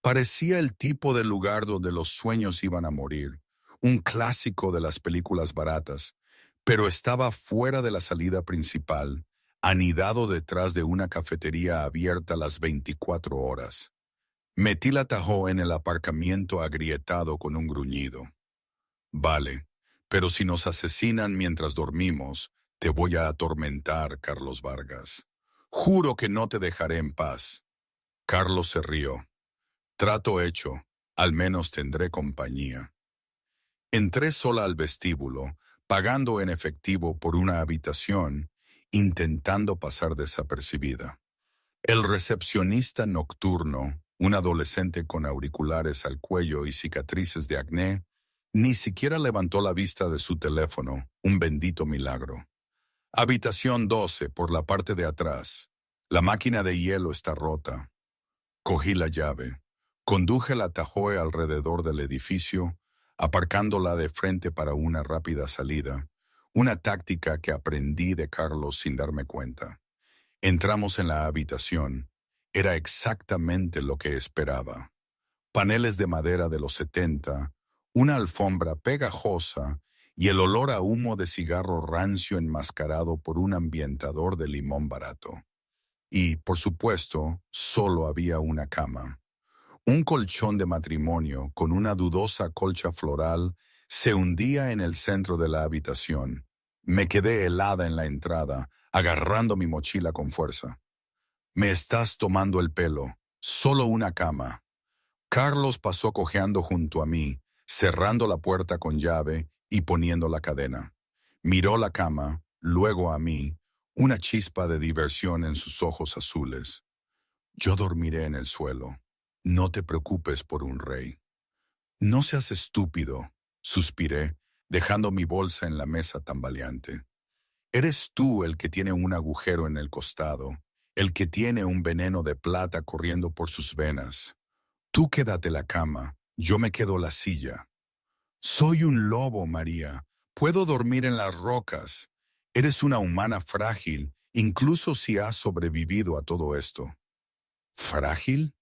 Parecía el tipo de lugar donde los sueños iban a morir, un clásico de las películas baratas, pero estaba fuera de la salida principal, anidado detrás de una cafetería abierta las 24 horas. Metí la Tahoe en el aparcamiento agrietado con un gruñido. «Vale, pero si nos asesinan mientras dormimos, te voy a atormentar, Carlos Vargas. Juro que no te dejaré en paz». Carlos se rió. «Trato hecho, al menos tendré compañía». Entré sola al vestíbulo, pagando en efectivo por una habitación, intentando pasar desapercibida. El recepcionista nocturno, un adolescente con auriculares al cuello y cicatrices de acné, ni siquiera levantó la vista de su teléfono, un bendito milagro. «Habitación 12, por la parte de atrás. La máquina de hielo está rota». Cogí la llave. Conduje la Tahoe alrededor del edificio, aparcándola de frente para una rápida salida, una táctica que aprendí de Carlos sin darme cuenta. Entramos en la habitación. Era exactamente lo que esperaba. Paneles de madera de los 70, una alfombra pegajosa y el olor a humo de cigarro rancio enmascarado por un ambientador de limón barato. Y, por supuesto, solo había una cama. Un colchón de matrimonio con una dudosa colcha floral se hundía en el centro de la habitación. Me quedé helada en la entrada, agarrando mi mochila con fuerza. «Me estás tomando el pelo. Solo una cama». Carlos pasó cojeando junto a mí, cerrando la puerta con llave y poniendo la cadena. Miró la cama, luego a mí, una chispa de diversión en sus ojos azules. «Yo dormiré en el suelo. No te preocupes por un rey». «No seas estúpido», suspiré, dejando mi bolsa en la mesa tambaleante. «Eres tú el que tiene un agujero en el costado, el que tiene un veneno de plata corriendo por sus venas. Tú quédate la cama, yo me quedo la silla». «Soy un lobo, María. Puedo dormir en las rocas. Eres una humana frágil, incluso si has sobrevivido a todo esto». «¿Frágil?».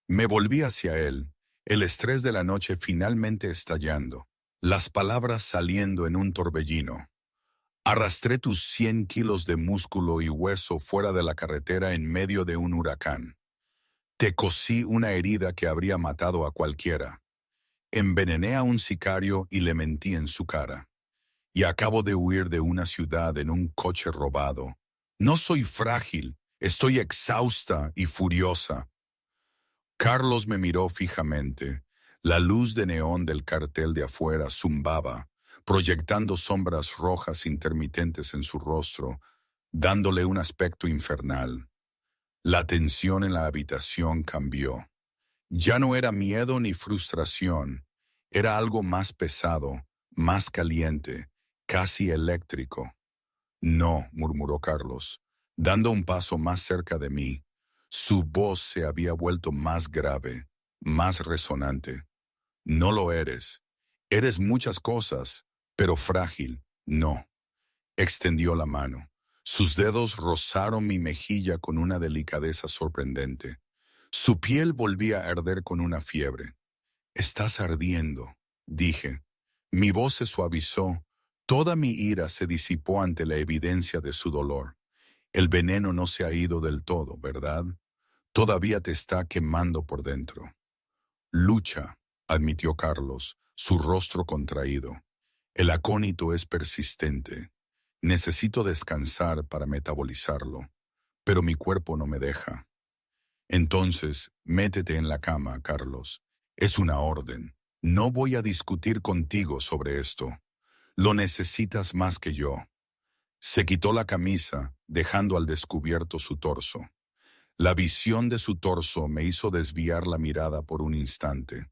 Me volví hacia él, el estrés de la noche finalmente estallando, las palabras saliendo en un torbellino. «Arrastré tus 100 kilos de músculo y hueso fuera de la carretera en medio de un huracán. Te cosí una herida que habría matado a cualquiera. Envenené a un sicario y le mentí en su cara. Y acabo de huir de una ciudad en un coche robado. No soy frágil, estoy exhausta y furiosa». Carlos me miró fijamente. La luz de neón del cartel de afuera zumbaba, proyectando sombras rojas intermitentes en su rostro, dándole un aspecto infernal. La tensión en la habitación cambió. Ya no era miedo ni frustración, Era algo más pesado, más caliente, casi eléctrico. No, murmuró Carlos, dando un paso más cerca de mí. Su voz se había vuelto más grave, más resonante. No lo eres. Eres muchas cosas, pero frágil, no. Extendió la mano. Sus dedos rozaron mi mejilla con una delicadeza sorprendente. Su piel volvía a arder con una fiebre. Estás ardiendo, dije. Mi voz se suavizó. Toda mi ira se disipó ante la evidencia de su dolor. El veneno no se ha ido del todo, ¿verdad? Todavía te está quemando por dentro. Lucha, admitió Carlos, su rostro contraído. El acónito es persistente. Necesito descansar para metabolizarlo, pero mi cuerpo no me deja. Entonces, métete en la cama, Carlos. Es una orden. No voy a discutir contigo sobre esto. Lo necesitas más que yo. Se quitó la camisa, dejando al descubierto su torso. La visión de su torso me hizo desviar la mirada por un instante.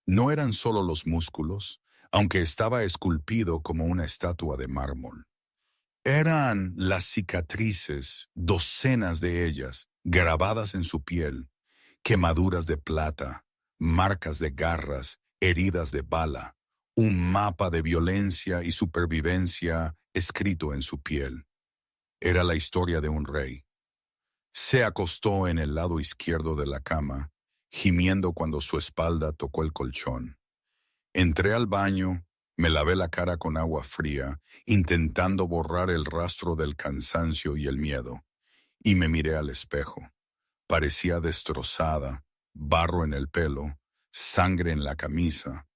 No eran solo los músculos, aunque estaba esculpido como una estatua de mármol. Eran las cicatrices, docenas de ellas, grabadas en su piel, quemaduras de plata, marcas de garras, heridas de bala, un mapa de violencia y supervivencia escrito en su piel. Era la historia de un rey. Se acostó en el lado izquierdo de la cama, gimiendo cuando su espalda tocó el colchón. Entré al baño, me lavé la cara con agua fría, intentando borrar el rastro del cansancio y el miedo, y me miré al espejo. Parecía destrozada, barro en el pelo, sangre en la camisa,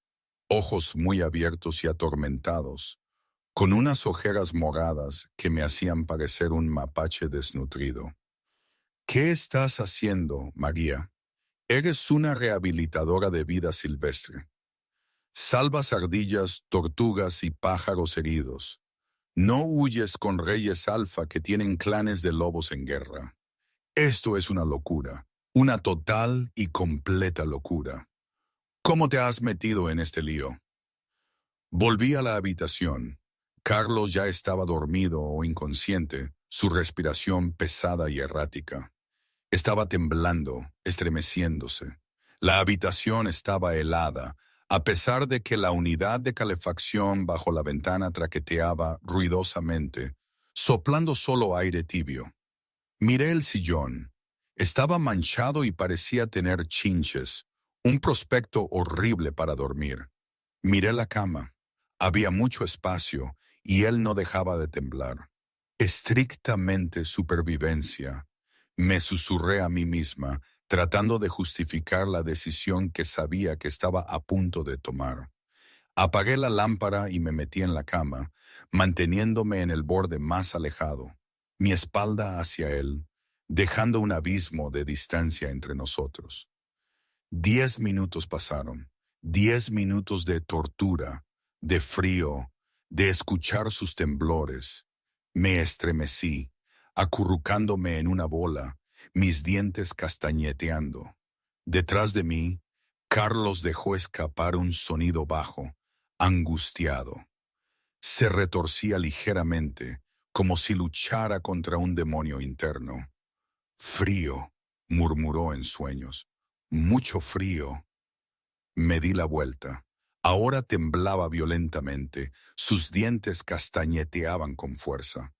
ojos muy abiertos y atormentados, con unas ojeras moradas que me hacían parecer un mapache desnutrido. ¿Qué estás haciendo, María? Eres una rehabilitadora de vida silvestre. Salvas ardillas, tortugas y pájaros heridos. No huyes con reyes alfa que tienen clanes de lobos en guerra. Esto es una locura, una total y completa locura. ¿Cómo te has metido en este lío? Volví a la habitación. Carlos ya estaba dormido o inconsciente, su respiración pesada y errática. Estaba temblando, estremeciéndose. La habitación estaba helada, a pesar de que la unidad de calefacción bajo la ventana traqueteaba ruidosamente, soplando solo aire tibio. Miré el sillón. Estaba manchado y parecía tener chinches, un prospecto horrible para dormir. Miré la cama. Había mucho espacio y él no dejaba de temblar. Estrictamente supervivencia. Me susurré a mí misma, tratando de justificar la decisión que sabía que estaba a punto de tomar. Apagué la lámpara y me metí en la cama, manteniéndome en el borde más alejado, mi espalda hacia él, dejando un abismo de distancia entre nosotros. 10 minutos pasaron, 10 minutos de tortura, de frío, de escuchar sus temblores. Me estremecí, acurrucándome en una bola, mis dientes castañeteando. Detrás de mí, Carlos dejó escapar un sonido bajo, angustiado. Se retorcía ligeramente, como si luchara contra un demonio interno. Frío, murmuró en sueños. Mucho frío. Me di la vuelta. Ahora temblaba violentamente, sus dientes castañeteaban con fuerza.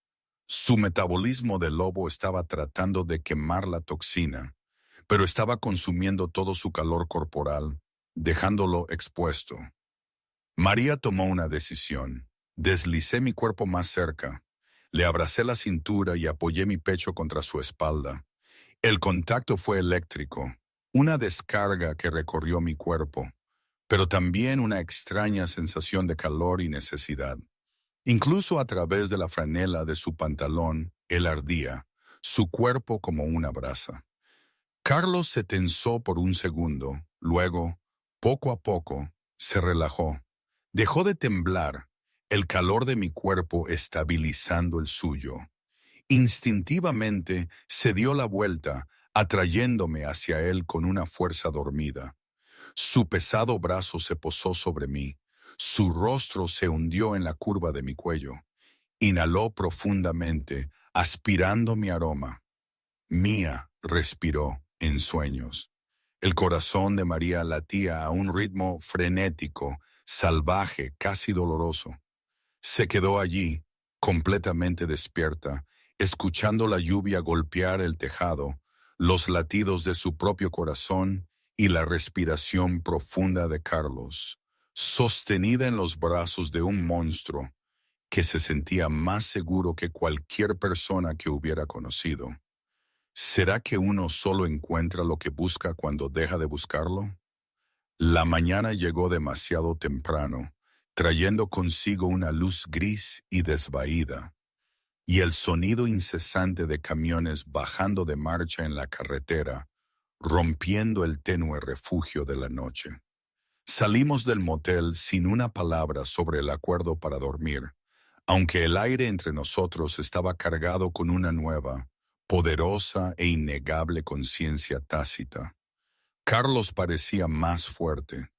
Su metabolismo de lobo estaba tratando de quemar la toxina, pero estaba consumiendo todo su calor corporal, dejándolo expuesto. María tomó una decisión. Deslicé mi cuerpo más cerca. Le abracé la cintura y apoyé mi pecho contra su espalda. El contacto fue eléctrico, una descarga que recorrió mi cuerpo, pero también una extraña sensación de calor y necesidad. Incluso a través de la franela de su pantalón, él ardía, su cuerpo como una brasa. Carlos se tensó por un segundo, luego, poco a poco, se relajó. Dejó de temblar, el calor de mi cuerpo estabilizando el suyo. Instintivamente se dio la vuelta, atrayéndome hacia él con una fuerza dormida. Su pesado brazo se posó sobre mí, su rostro se hundió en la curva de mi cuello. Inhaló profundamente, aspirando mi aroma. Mía respiró en sueños. El corazón de María latía a un ritmo frenético, salvaje, casi doloroso. Se quedó allí, completamente despierta, escuchando la lluvia golpear el tejado, los latidos de su propio corazón y la respiración profunda de Carlos, sostenida en los brazos de un monstruo que se sentía más seguro que cualquier persona que hubiera conocido. ¿Será que uno solo encuentra lo que busca cuando deja de buscarlo? La mañana llegó demasiado temprano, trayendo consigo una luz gris y desvaída, y el sonido incesante de camiones bajando de marcha en la carretera, rompiendo el tenue refugio de la noche. Salimos del motel sin una palabra sobre el acuerdo para dormir, aunque el aire entre nosotros estaba cargado con una nueva, poderosa e innegable conciencia tácita. Carlos parecía más fuerte.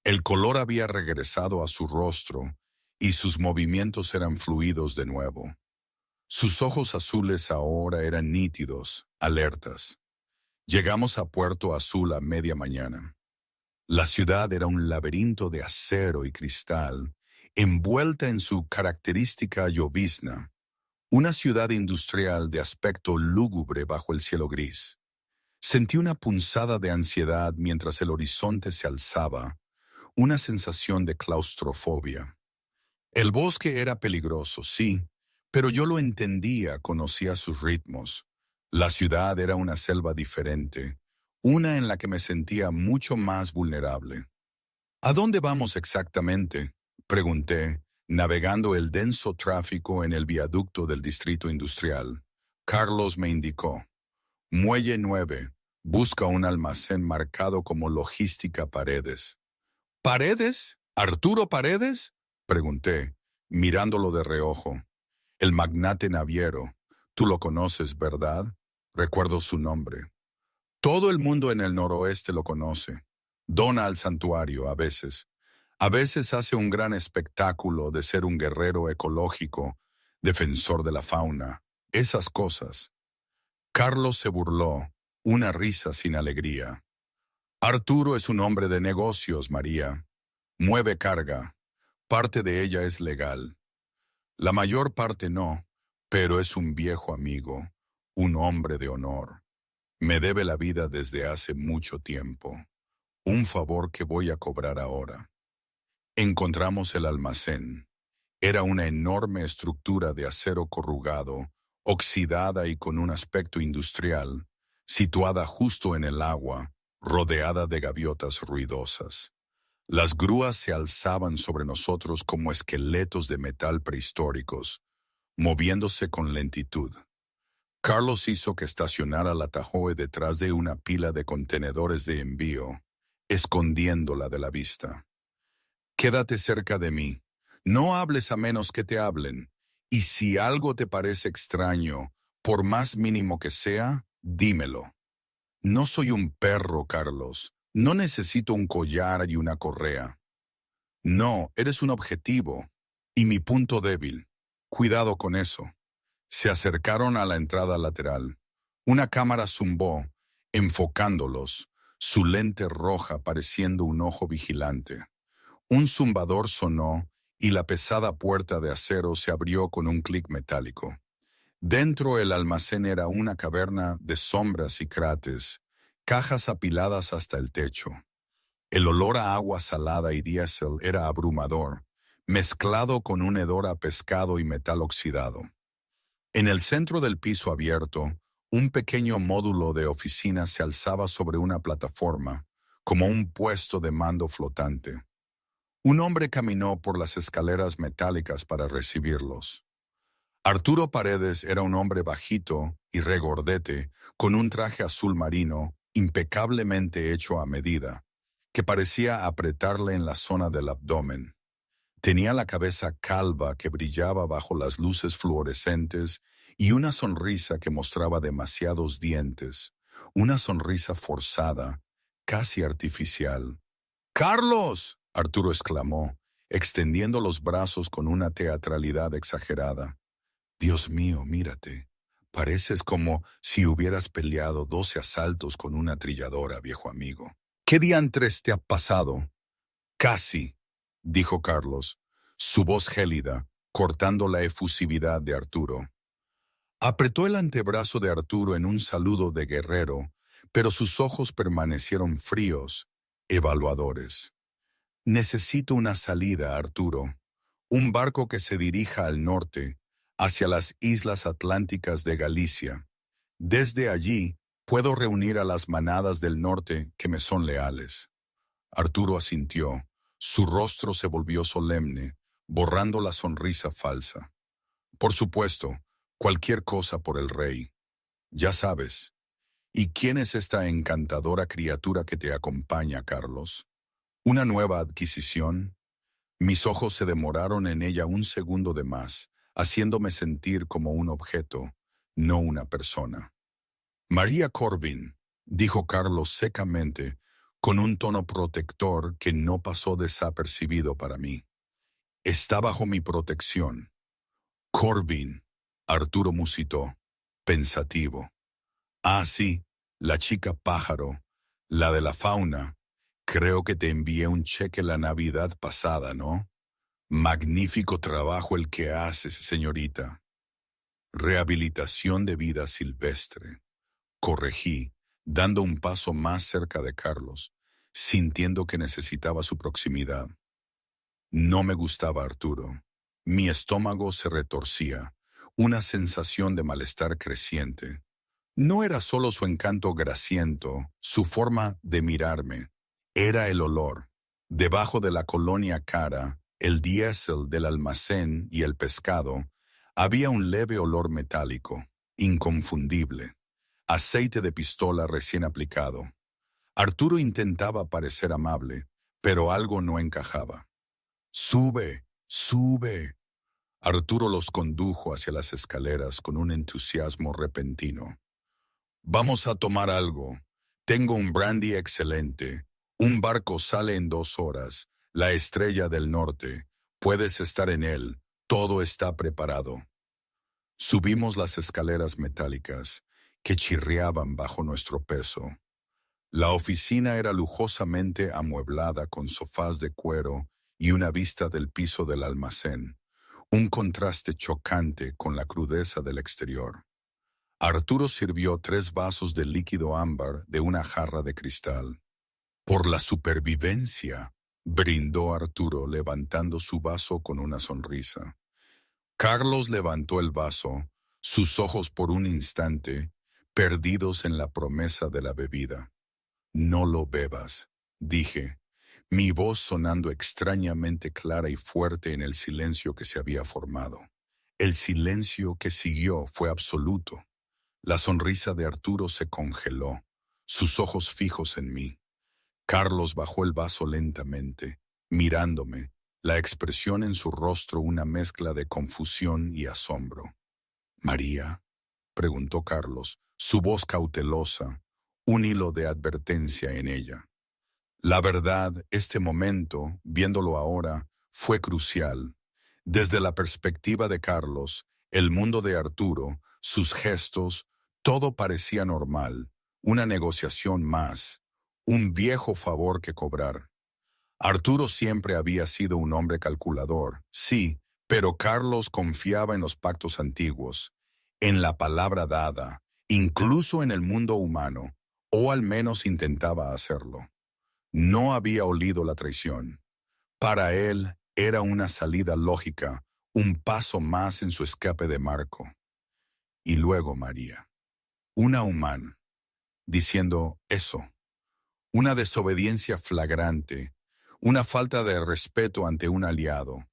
El color había regresado a su rostro y sus movimientos eran fluidos de nuevo. Sus ojos azules ahora eran nítidos, alertas. Llegamos a Puerto Azul a media mañana. La ciudad era un laberinto de acero y cristal, envuelta en su característica llovizna, una ciudad industrial de aspecto lúgubre bajo el cielo gris. Sentí una punzada de ansiedad mientras el horizonte se alzaba, una sensación de claustrofobia. El bosque era peligroso, sí, pero yo lo entendía, conocía sus ritmos. La ciudad era una selva diferente, una en la que me sentía mucho más vulnerable. ¿A dónde vamos exactamente?, pregunté, navegando el denso tráfico en el viaducto del distrito industrial. Carlos me indicó. Muelle 9. Busca un almacén marcado como Logística Paredes. ¿Paredes? ¿Arturo Paredes?, pregunté, mirándolo de reojo. El magnate naviero. Tú lo conoces, ¿verdad? Recuerdo su nombre. Todo el mundo en el noroeste lo conoce. Dona al santuario a veces. A veces hace un gran espectáculo de ser un guerrero ecológico, defensor de la fauna, esas cosas. Carlos se burló, una risa sin alegría. Arturo es un hombre de negocios, María. Mueve carga. Parte de ella es legal. La mayor parte no, pero es un viejo amigo, un hombre de honor. Me debe la vida desde hace mucho tiempo. Un favor que voy a cobrar ahora. Encontramos el almacén. Era una enorme estructura de acero corrugado, oxidada y con un aspecto industrial, situada justo en el agua, rodeada de gaviotas ruidosas. Las grúas se alzaban sobre nosotros como esqueletos de metal prehistóricos, moviéndose con lentitud. Carlos hizo que estacionara la Tahoe detrás de una pila de contenedores de envío, escondiéndola de la vista. Quédate cerca de mí. No hables a menos que te hablen. Y si algo te parece extraño, por más mínimo que sea, dímelo. No soy un perro, Carlos. No necesito un collar y una correa. No, eres un objetivo. Y mi punto débil. Cuidado con eso. Se acercaron a la entrada lateral. Una cámara zumbó, enfocándolos, su lente roja pareciendo un ojo vigilante. Un zumbador sonó y la pesada puerta de acero se abrió con un clic metálico. Dentro el almacén era una caverna de sombras y cráteres, cajas apiladas hasta el techo. El olor a agua salada y diésel era abrumador, mezclado con un hedor a pescado y metal oxidado. En el centro del piso abierto, un pequeño módulo de oficina se alzaba sobre una plataforma, como un puesto de mando flotante. Un hombre caminó por las escaleras metálicas para recibirlos. Arturo Paredes era un hombre bajito y regordete, con un traje azul marino, impecablemente hecho a medida, que parecía apretarle en la zona del abdomen. Tenía la cabeza calva que brillaba bajo las luces fluorescentes y una sonrisa que mostraba demasiados dientes, una sonrisa forzada, casi artificial. ¡Carlos!, Arturo exclamó, extendiendo los brazos con una teatralidad exagerada. Dios mío, mírate. Pareces como si hubieras peleado 12 asaltos con una trilladora, viejo amigo. ¿Qué diantres te ha pasado? Casi, dijo Carlos, su voz gélida, cortando la efusividad de Arturo. Apretó el antebrazo de Arturo en un saludo de guerrero, pero sus ojos permanecieron fríos, evaluadores. Necesito una salida, Arturo. Un barco que se dirija al norte, hacia las islas atlánticas de Galicia. Desde allí puedo reunir a las manadas del norte que me son leales. Arturo asintió. Su rostro se volvió solemne, borrando la sonrisa falsa. Por supuesto, cualquier cosa por el rey. Ya sabes. ¿Y quién es esta encantadora criatura que te acompaña, Carlos? ¿Una nueva adquisición? Mis ojos se demoraron en ella un segundo de más, haciéndome sentir como un objeto, no una persona. María Corbin, dijo Carlos secamente, con un tono protector que no pasó desapercibido para mí. Está bajo mi protección. Corbin, Arturo musitó, pensativo. Ah, sí, la chica pájaro, la de la fauna. Creo que te envié un cheque la Navidad pasada, ¿no? Magnífico trabajo el que haces, señorita. Rehabilitación de vida silvestre. Corregí, dando un paso más cerca de Carlos, sintiendo que necesitaba su proximidad. No me gustaba Arturo. Mi estómago se retorcía, una sensación de malestar creciente. No era solo su encanto grasiento, su forma de mirarme. Era el olor. Debajo de la colonia cara, el diésel del almacén y el pescado, había un leve olor metálico, inconfundible. Aceite de pistola recién aplicado. Arturo intentaba parecer amable, pero algo no encajaba. «Sube, sube». Arturo los condujo hacia las escaleras con un entusiasmo repentino. «Vamos a tomar algo. Tengo un brandy excelente. Un barco sale en 2 horas. La Estrella del Norte. Puedes estar en él. Todo está preparado». Subimos las escaleras metálicas, que chirriaban bajo nuestro peso. La oficina era lujosamente amueblada con sofás de cuero y una vista del piso del almacén, un contraste chocante con la crudeza del exterior. Arturo sirvió 3 vasos de líquido ámbar de una jarra de cristal. «Por la supervivencia», brindó Arturo levantando su vaso con una sonrisa. Carlos levantó el vaso, sus ojos por un instante, perdidos en la promesa de la bebida. «No lo bebas», dije, mi voz sonando extrañamente clara y fuerte en el silencio que se había formado. El silencio que siguió fue absoluto. La sonrisa de Arturo se congeló, sus ojos fijos en mí. Carlos bajó el vaso lentamente, mirándome, la expresión en su rostro una mezcla de confusión y asombro. «¿María?», preguntó Carlos, su voz cautelosa, un hilo de advertencia en ella. La verdad, este momento, viéndolo ahora, fue crucial. Desde la perspectiva de Carlos, el mundo de Arturo, sus gestos, todo parecía normal, una negociación más, un viejo favor que cobrar. Arturo siempre había sido un hombre calculador, sí, pero Carlos confiaba en los pactos antiguos, en la palabra dada, incluso en el mundo humano, o al menos intentaba hacerlo. No había olido la traición. Para él era una salida lógica, un paso más en su escape de Marco. Y luego María, una humana, diciendo eso, una desobediencia flagrante, una falta de respeto ante un aliado,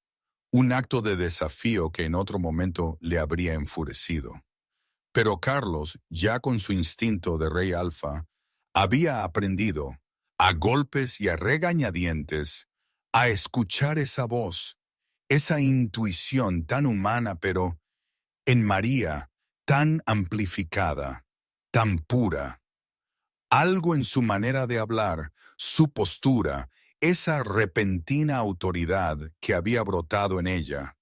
un acto de desafío que en otro momento le habría enfurecido. Pero Carlos, ya con su instinto de rey alfa, había aprendido, a golpes y a regañadientes, a escuchar esa voz, esa intuición tan humana, pero, en María, tan amplificada, tan pura. Algo en su manera de hablar, su postura, Esa repentina autoridad que había brotado en ella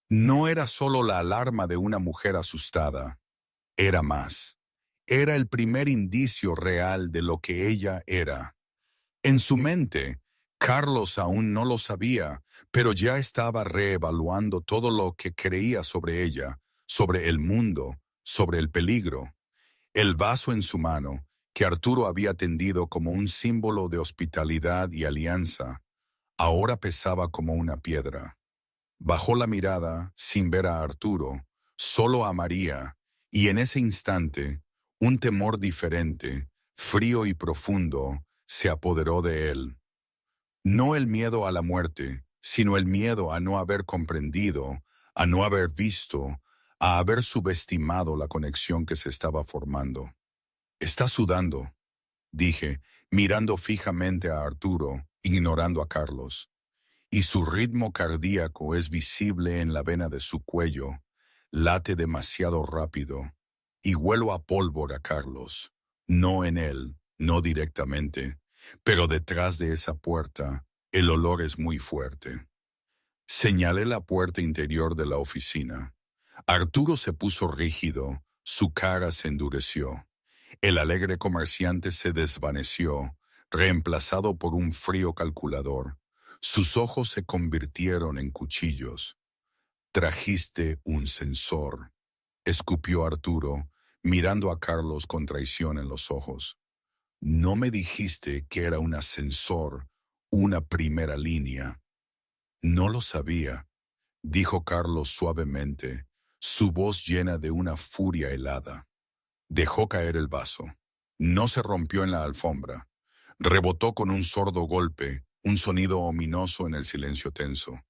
no era solo la alarma de una mujer asustada, era más. Era el primer indicio real de lo que ella era. En su mente, Carlos aún no lo sabía, pero ya estaba reevaluando todo lo que creía sobre ella, sobre el mundo, sobre el peligro. El vaso en su mano, que Arturo había tendido como un símbolo de hospitalidad y alianza, ahora pesaba como una piedra. Bajó la mirada sin ver a Arturo, solo a María, y en ese instante, un temor diferente, frío y profundo, se apoderó de él. No el miedo a la muerte, sino el miedo a no haber comprendido, a no haber visto, a haber subestimado la conexión que se estaba formando. «Está sudando», dije, mirando fijamente a Arturo, ignorando a Carlos. Y su ritmo cardíaco es visible en la vena de su cuello, late demasiado rápido. Y huelo a pólvora, Carlos. No en él, no directamente, pero detrás de esa puerta, el olor es muy fuerte. Señalé la puerta interior de la oficina. Arturo se puso rígido, su cara se endureció. El alegre comerciante se desvaneció, reemplazado por un frío calculador. Sus ojos se convirtieron en cuchillos. «Trajiste un sensor», escupió Arturo, mirando a Carlos con traición en los ojos. «No me dijiste que era un ascensor, una primera línea». «No lo sabía», dijo Carlos suavemente, su voz llena de una furia helada. Dejó caer el vaso. No se rompió en la alfombra. Rebotó con un sordo golpe, un sonido ominoso en el silencio tenso.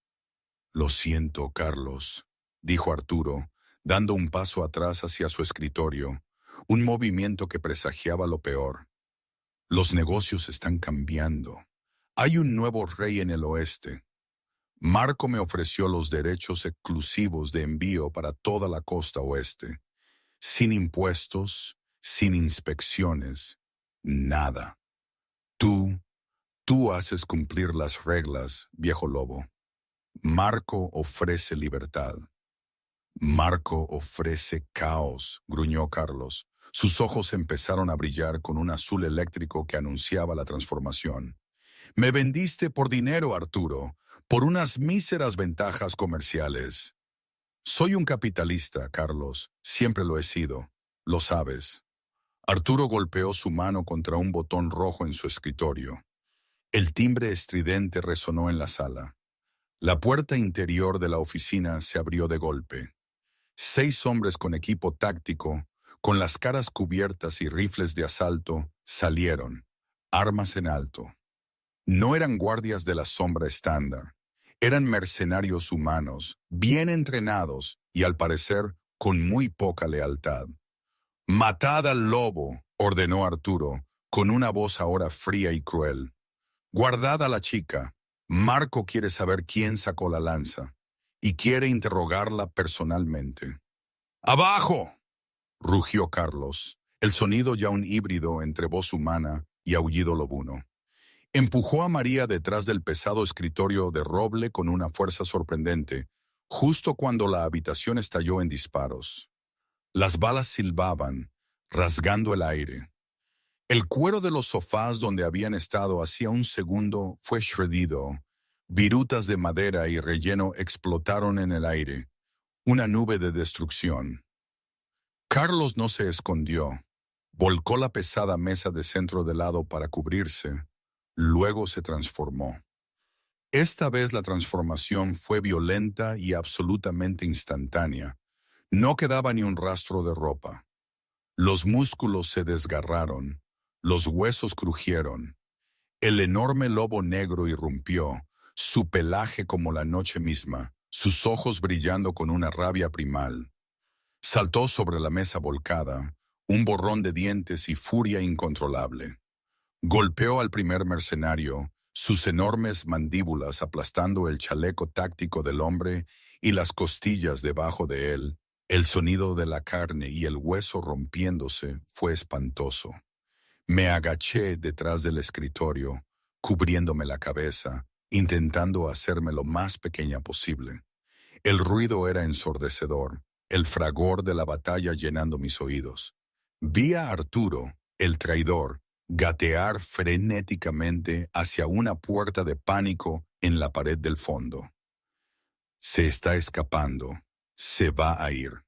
«Lo siento, Carlos», dijo Arturo, dando un paso atrás hacia su escritorio, un movimiento que presagiaba lo peor. «Los negocios están cambiando. Hay un nuevo rey en el oeste. Marco me ofreció los derechos exclusivos de envío para toda la costa oeste. Sin impuestos, sin inspecciones, nada. Tú haces cumplir las reglas, viejo lobo. Marco ofrece libertad». «Marco ofrece caos», gruñó Carlos. Sus ojos empezaron a brillar con un azul eléctrico que anunciaba la transformación. «Me vendiste por dinero, Arturo, por unas míseras ventajas comerciales». «Soy un capitalista, Carlos, siempre lo he sido, lo sabes». Arturo golpeó su mano contra un botón rojo en su escritorio. El timbre estridente resonó en la sala. La puerta interior de la oficina se abrió de golpe. 6 hombres con equipo táctico, con las caras cubiertas y rifles de asalto, salieron, armas en alto. No eran guardias de la sombra estándar. Eran mercenarios humanos, bien entrenados y, al parecer, con muy poca lealtad. «Matad al lobo», ordenó Arturo, con una voz ahora fría y cruel. «Guardad a la chica. Marco quiere saber quién sacó la lanza y quiere interrogarla personalmente». «¡Abajo!», rugió Carlos, el sonido ya un híbrido entre voz humana y aullido lobuno. Empujó a María detrás del pesado escritorio de roble con una fuerza sorprendente, justo cuando la habitación estalló en disparos. Las balas silbaban, rasgando el aire. El cuero de los sofás donde habían estado hacía un segundo fue shreddido. Virutas de madera y relleno explotaron en el aire, una nube de destrucción. Carlos no se escondió. Volcó la pesada mesa de centro de lado para cubrirse. Luego se transformó. Esta vez la transformación fue violenta y absolutamente instantánea. No quedaba ni un rastro de ropa. Los músculos se desgarraron, los huesos crujieron. El enorme lobo negro irrumpió, su pelaje como la noche misma, sus ojos brillando con una rabia primal. Saltó sobre la mesa volcada, un borrón de dientes y furia incontrolable. Golpeó al primer mercenario, sus enormes mandíbulas aplastando el chaleco táctico del hombre y las costillas debajo de él. El sonido de la carne y el hueso rompiéndose fue espantoso. Me agaché detrás del escritorio, cubriéndome la cabeza, intentando hacerme lo más pequeña posible. El ruido era ensordecedor, el fragor de la batalla llenando mis oídos. Vi a Arturo, el traidor, gatear frenéticamente hacia una puerta de pánico en la pared del fondo. Se está escapando. Se va a ir.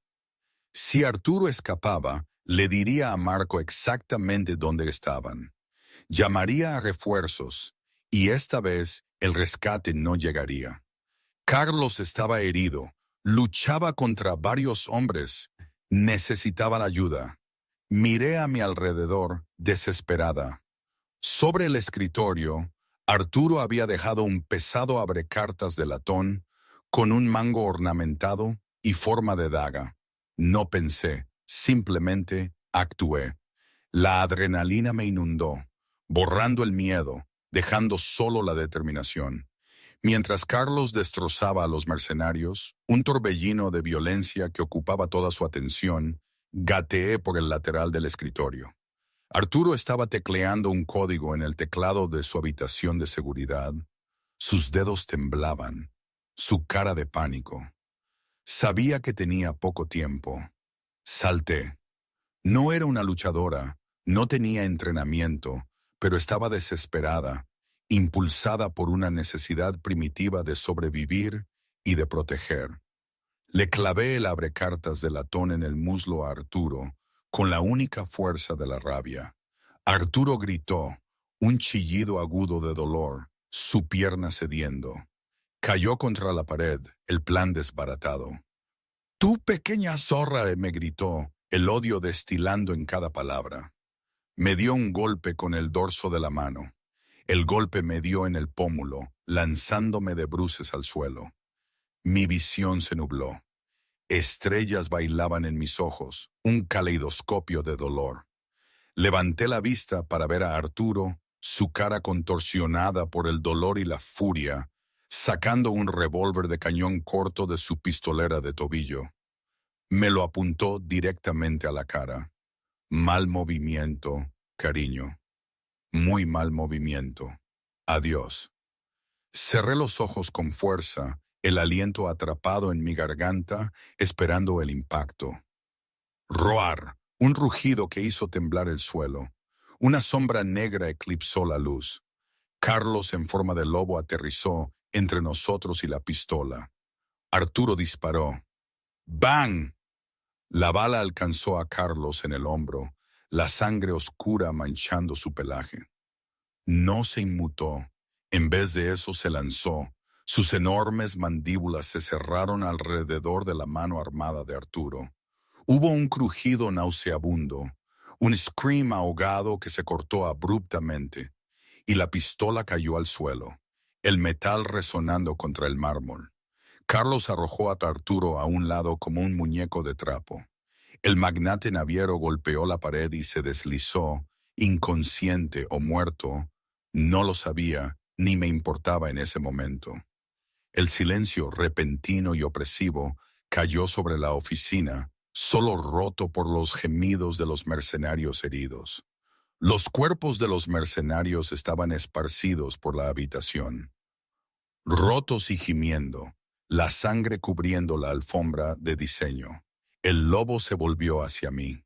Si Arturo escapaba, le diría a Marco exactamente dónde estaban. Llamaría a refuerzos, y esta vez el rescate no llegaría. Carlos estaba herido, luchaba contra varios hombres, necesitaban ayuda. Miré a mi alrededor, desesperada. Sobre el escritorio, Arturo había dejado un pesado abrecartas de latón con un mango ornamentado y forma de daga. No pensé, simplemente actué. La adrenalina me inundó, borrando el miedo, dejando solo la determinación. Mientras Carlos destrozaba a los mercenarios, un torbellino de violencia que ocupaba toda su atención, gateé por el lateral del escritorio. Arturo estaba tecleando un código en el teclado de su habitación de seguridad. Sus dedos temblaban, su cara de pánico. Sabía que tenía poco tiempo. Salté. No era una luchadora, no tenía entrenamiento, pero estaba desesperada, impulsada por una necesidad primitiva de sobrevivir y de proteger. Le clavé el abrecartas de latón en el muslo a Arturo, con la única fuerza de la rabia. Arturo gritó, un chillido agudo de dolor, su pierna cediendo. Cayó contra la pared, el plan desbaratado. «¡Tú, pequeña zorra!», me gritó, el odio destilando en cada palabra. Me dio un golpe con el dorso de la mano. El golpe me dio en el pómulo, lanzándome de bruces al suelo. Mi visión se nubló. Estrellas bailaban en mis ojos, un caleidoscopio de dolor. Levanté la vista para ver a Arturo, su cara contorsionada por el dolor y la furia, sacando un revólver de cañón corto de su pistolera de tobillo. Me lo apuntó directamente a la cara. Mal movimiento, cariño. Muy mal movimiento. Adiós. Cerré los ojos con fuerza, el aliento atrapado en mi garganta, esperando el impacto. Roar, un rugido que hizo temblar el suelo. Una sombra negra eclipsó la luz. Carlos en forma de lobo aterrizó entre nosotros y la pistola. Arturo disparó. ¡Bang! La bala alcanzó a Carlos en el hombro, la sangre oscura manchando su pelaje. No se inmutó. En vez de eso se lanzó. Sus enormes mandíbulas se cerraron alrededor de la mano armada de Arturo. Hubo un crujido nauseabundo, un scream ahogado que se cortó abruptamente, y la pistola cayó al suelo, el metal resonando contra el mármol. Carlos arrojó a Arturo a un lado como un muñeco de trapo. El magnate naviero golpeó la pared y se deslizó, inconsciente o muerto. No lo sabía, ni me importaba en ese momento. El silencio repentino y opresivo cayó sobre la oficina, solo roto por los gemidos de los mercenarios heridos. Los cuerpos de los mercenarios estaban esparcidos por la habitación, rotos y gimiendo, la sangre cubriendo la alfombra de diseño. El lobo se volvió hacia mí.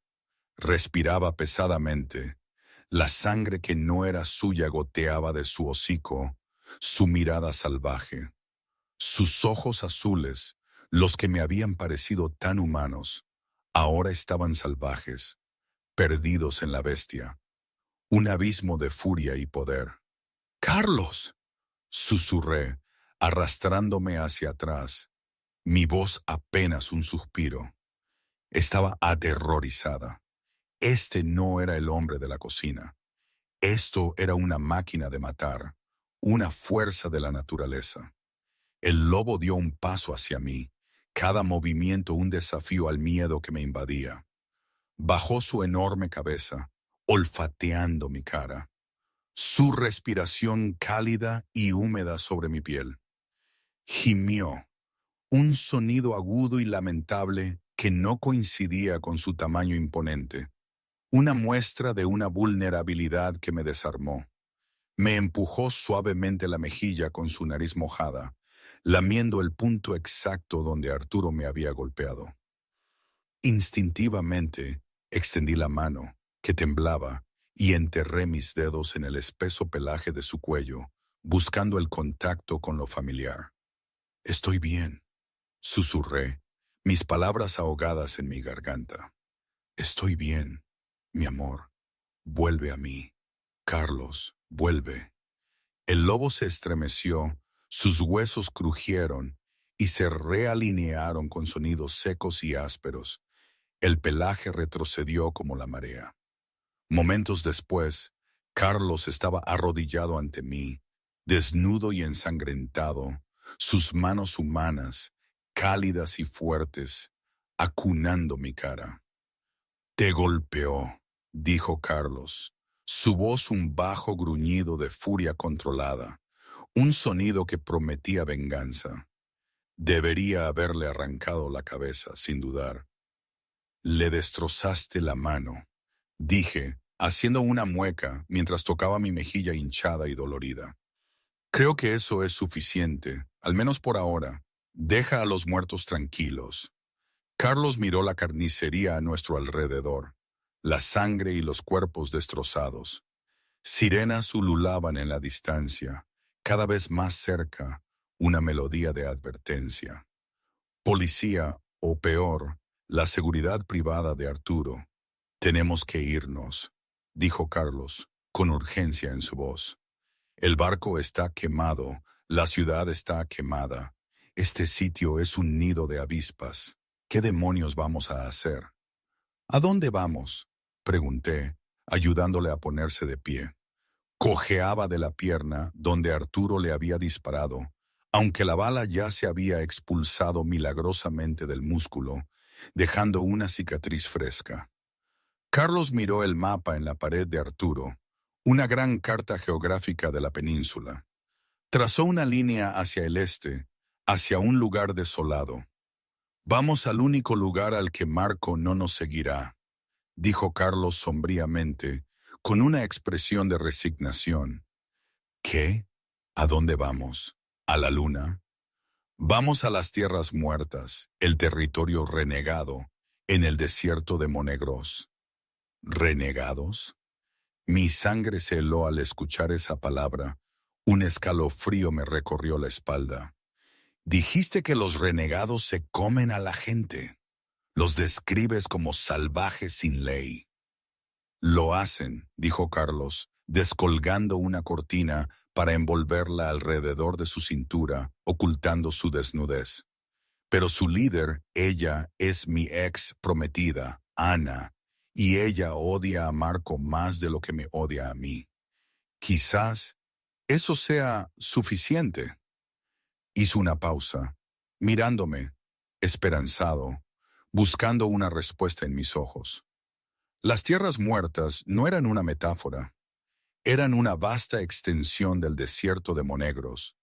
Respiraba pesadamente. La sangre que no era suya goteaba de su hocico, su mirada salvaje. Sus ojos azules, los que me habían parecido tan humanos, ahora estaban salvajes, perdidos en la bestia. Un abismo de furia y poder. «¡Carlos!», susurré, arrastrándome hacia atrás, mi voz apenas un suspiro. Estaba aterrorizada. Este no era el hombre de la cocina. Esto era una máquina de matar, una fuerza de la naturaleza. El lobo dio un paso hacia mí, cada movimiento un desafío al miedo que me invadía. Bajó su enorme cabeza, olfateando mi cara, su respiración cálida y húmeda sobre mi piel. Gimió, un sonido agudo y lamentable que no coincidía con su tamaño imponente, una muestra de una vulnerabilidad que me desarmó. Me empujó suavemente la mejilla con su nariz mojada, lamiendo el punto exacto donde Arturo me había golpeado. Instintivamente extendí la mano, que temblaba, y enterré mis dedos en el espeso pelaje de su cuello, buscando el contacto con lo familiar. «Estoy bien», susurré, mis palabras ahogadas en mi garganta. «Estoy bien, mi amor. Vuelve a mí. Carlos, vuelve». El lobo se estremeció, sus huesos crujieron y se realinearon con sonidos secos y ásperos. El pelaje retrocedió como la marea. Momentos después, Carlos estaba arrodillado ante mí, desnudo y ensangrentado, sus manos humanas, cálidas y fuertes, acunando mi cara. «Te golpeó», dijo Carlos, su voz un bajo gruñido de furia controlada, un sonido que prometía venganza. Debería haberle arrancado la cabeza, sin dudar. «Le destrozaste la mano», dije, haciendo una mueca mientras tocaba mi mejilla hinchada y dolorida. «Creo que eso es suficiente, al menos por ahora. Deja a los muertos tranquilos». Carlos miró la carnicería a nuestro alrededor, la sangre y los cuerpos destrozados. Sirenas ululaban en la distancia, cada vez más cerca, una melodía de advertencia. «Policía, o peor, la seguridad privada de Arturo. Tenemos que irnos», dijo Carlos, con urgencia en su voz. «El barco está quemado, la ciudad está quemada. Este sitio es un nido de avispas. ¿Qué demonios vamos a hacer?» «¿A dónde vamos?», pregunté, ayudándole a ponerse de pie. Cojeaba de la pierna donde Arturo le había disparado, aunque la bala ya se había expulsado milagrosamente del músculo, dejando una cicatriz fresca. Carlos miró el mapa en la pared de Arturo, una gran carta geográfica de la península. Trazó una línea hacia el este, hacia un lugar desolado. «Vamos al único lugar al que Marco no nos seguirá», dijo Carlos sombríamente, con una expresión de resignación. «¿Qué? ¿A dónde vamos? ¿A la luna?» «Vamos a las tierras muertas, el territorio renegado, en el desierto de Monegros». «¿Renegados?». Mi sangre se heló al escuchar esa palabra. Un escalofrío me recorrió la espalda. «Dijiste que los renegados se comen a la gente. Los describes como salvajes sin ley». «Lo hacen», dijo Carlos, descolgando una cortina para envolverla alrededor de su cintura, ocultando su desnudez. «Pero su líder, ella, es mi ex prometida, Ana, y ella odia a Marco más de lo que me odia a mí. Quizás eso sea suficiente». Hizo una pausa, mirándome, esperanzado, buscando una respuesta en mis ojos. Las tierras muertas no eran una metáfora. Eran una vasta extensión del desierto de Monegros,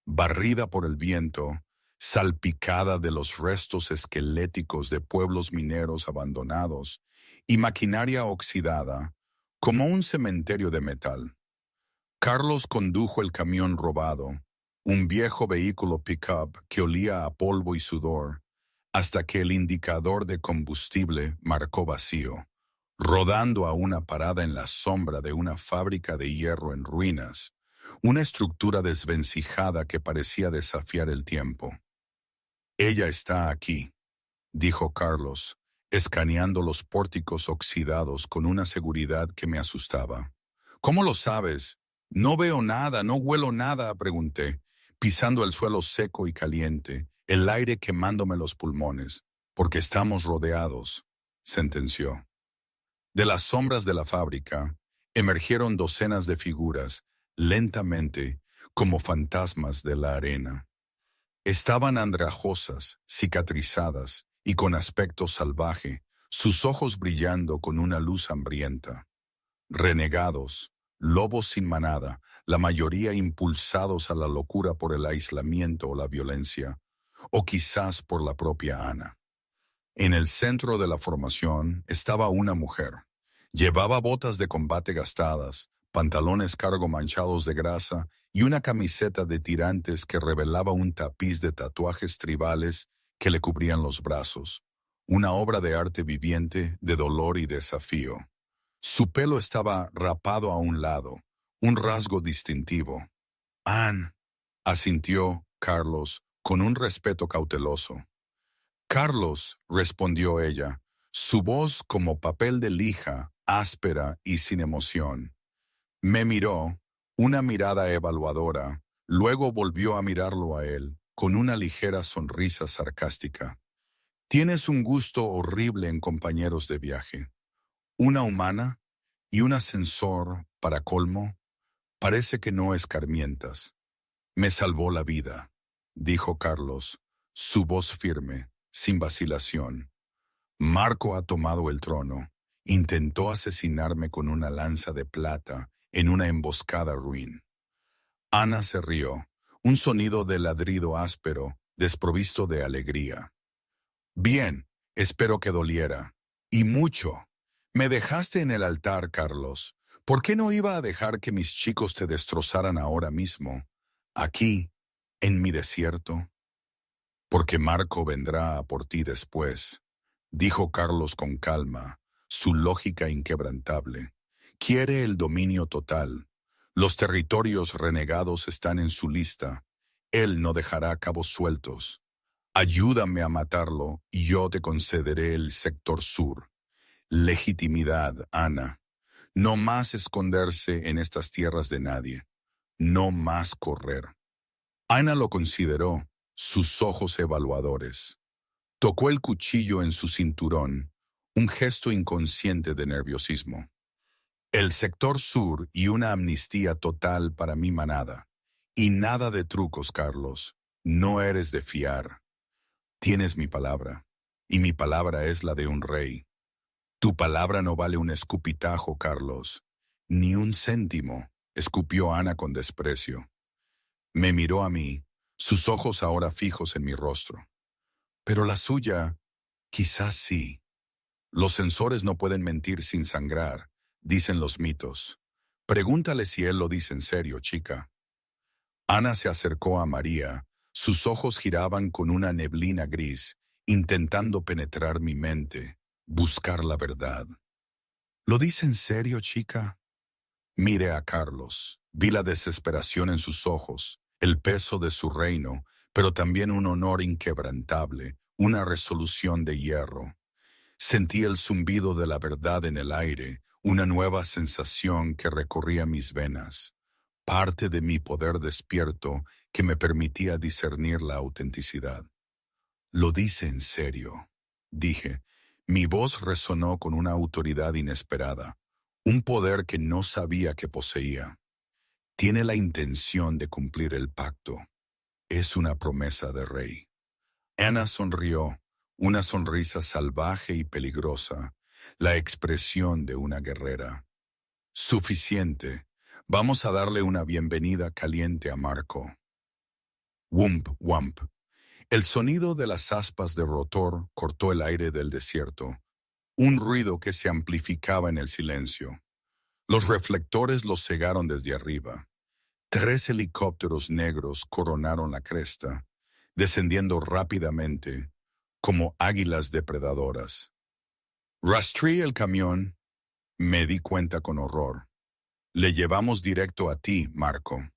barrida por el viento, salpicada de los restos esqueléticos de pueblos mineros abandonados y maquinaria oxidada, como un cementerio de metal. Carlos condujo el camión robado, un viejo vehículo pick-up que olía a polvo y sudor, hasta que el indicador de combustible marcó vacío, rodando a una parada en la sombra de una fábrica de hierro en ruinas, una estructura desvencijada que parecía desafiar el tiempo. «Ella está aquí», dijo Carlos, escaneando los pórticos oxidados con una seguridad que me asustaba. «¿Cómo lo sabes?» «No veo nada, no huelo nada», pregunté, pisando el suelo seco y caliente, el aire quemándome los pulmones. «Porque estamos rodeados», sentenció. De las sombras de la fábrica emergieron docenas de figuras, lentamente, como fantasmas de la arena. Estaban andrajosas, cicatrizadas y con aspecto salvaje, sus ojos brillando con una luz hambrienta. Renegados, lobos sin manada, la mayoría impulsados a la locura por el aislamiento o la violencia, o quizás por la propia Ana. En el centro de la formación estaba una mujer. Llevaba botas de combate gastadas, pantalones cargo manchados de grasa y una camiseta de tirantes que revelaba un tapiz de tatuajes tribales que le cubrían los brazos, una obra de arte viviente de dolor y desafío. Su pelo estaba rapado a un lado, un rasgo distintivo. «Anne», asintió Carlos con un respeto cauteloso. «Carlos», respondió ella, su voz como papel de lija, áspera y sin emoción. Me miró, una mirada evaluadora, luego volvió a mirarlo a él, con una ligera sonrisa sarcástica. «Tienes un gusto horrible en compañeros de viaje. Una humana y un ascensor, para colmo. Parece que no escarmientas». «Me salvó la vida», dijo Carlos, su voz firme, sin vacilación. «Marco ha tomado el trono. Intentó asesinarme con una lanza de plata en una emboscada ruin». Ana se rió, un sonido de ladrido áspero, desprovisto de alegría. «Bien, espero que doliera. Y mucho. Me dejaste en el altar, Carlos. ¿Por qué no iba a dejar que mis chicos te destrozaran ahora mismo? Aquí, en mi desierto». «Porque Marco vendrá a por ti después», dijo Carlos con calma, su lógica inquebrantable. «Quiere el dominio total. Los territorios renegados están en su lista. Él no dejará cabos sueltos. Ayúdame a matarlo y yo te concederé el sector sur. Legitimidad, Ana. No más esconderse en estas tierras de nadie. No más correr». Ana lo consideró, sus ojos evaluadores. Tocó el cuchillo en su cinturón, un gesto inconsciente de nerviosismo. «El sector sur y una amnistía total para mi manada. Y nada de trucos, Carlos. No eres de fiar. Tienes mi palabra, y mi palabra es la de un rey. Tu palabra no vale un escupitajo, Carlos. Ni un céntimo», escupió Ana con desprecio. Me miró a mí, sus ojos ahora fijos en mi rostro. «Pero la suya, quizás sí. Los censores no pueden mentir sin sangrar, dicen los mitos. Pregúntale si él lo dice en serio, chica». Ana se acercó a María, sus ojos giraban con una neblina gris, intentando penetrar mi mente, buscar la verdad. «¿Lo dice en serio, chica?» Miré a Carlos, vi la desesperación en sus ojos, el peso de su reino, pero también un honor inquebrantable, una resolución de hierro. Sentí el zumbido de la verdad en el aire, una nueva sensación que recorría mis venas, parte de mi poder despierto que me permitía discernir la autenticidad. «Lo dice en serio», dije. Mi voz resonó con una autoridad inesperada, un poder que no sabía que poseía. «Tiene la intención de cumplir el pacto. Es una promesa de rey». Ana sonrió, una sonrisa salvaje y peligrosa, la expresión de una guerrera. «Suficiente. Vamos a darle una bienvenida caliente a Marco». Wump, wump. El sonido de las aspas de rotor cortó el aire del desierto, un ruido que se amplificaba en el silencio. Los reflectores los cegaron desde arriba. 3 helicópteros negros coronaron la cresta, descendiendo rápidamente, como águilas depredadoras. «Rastreé el camión», me di cuenta con horror. «Le llevamos directo a ti, Marco».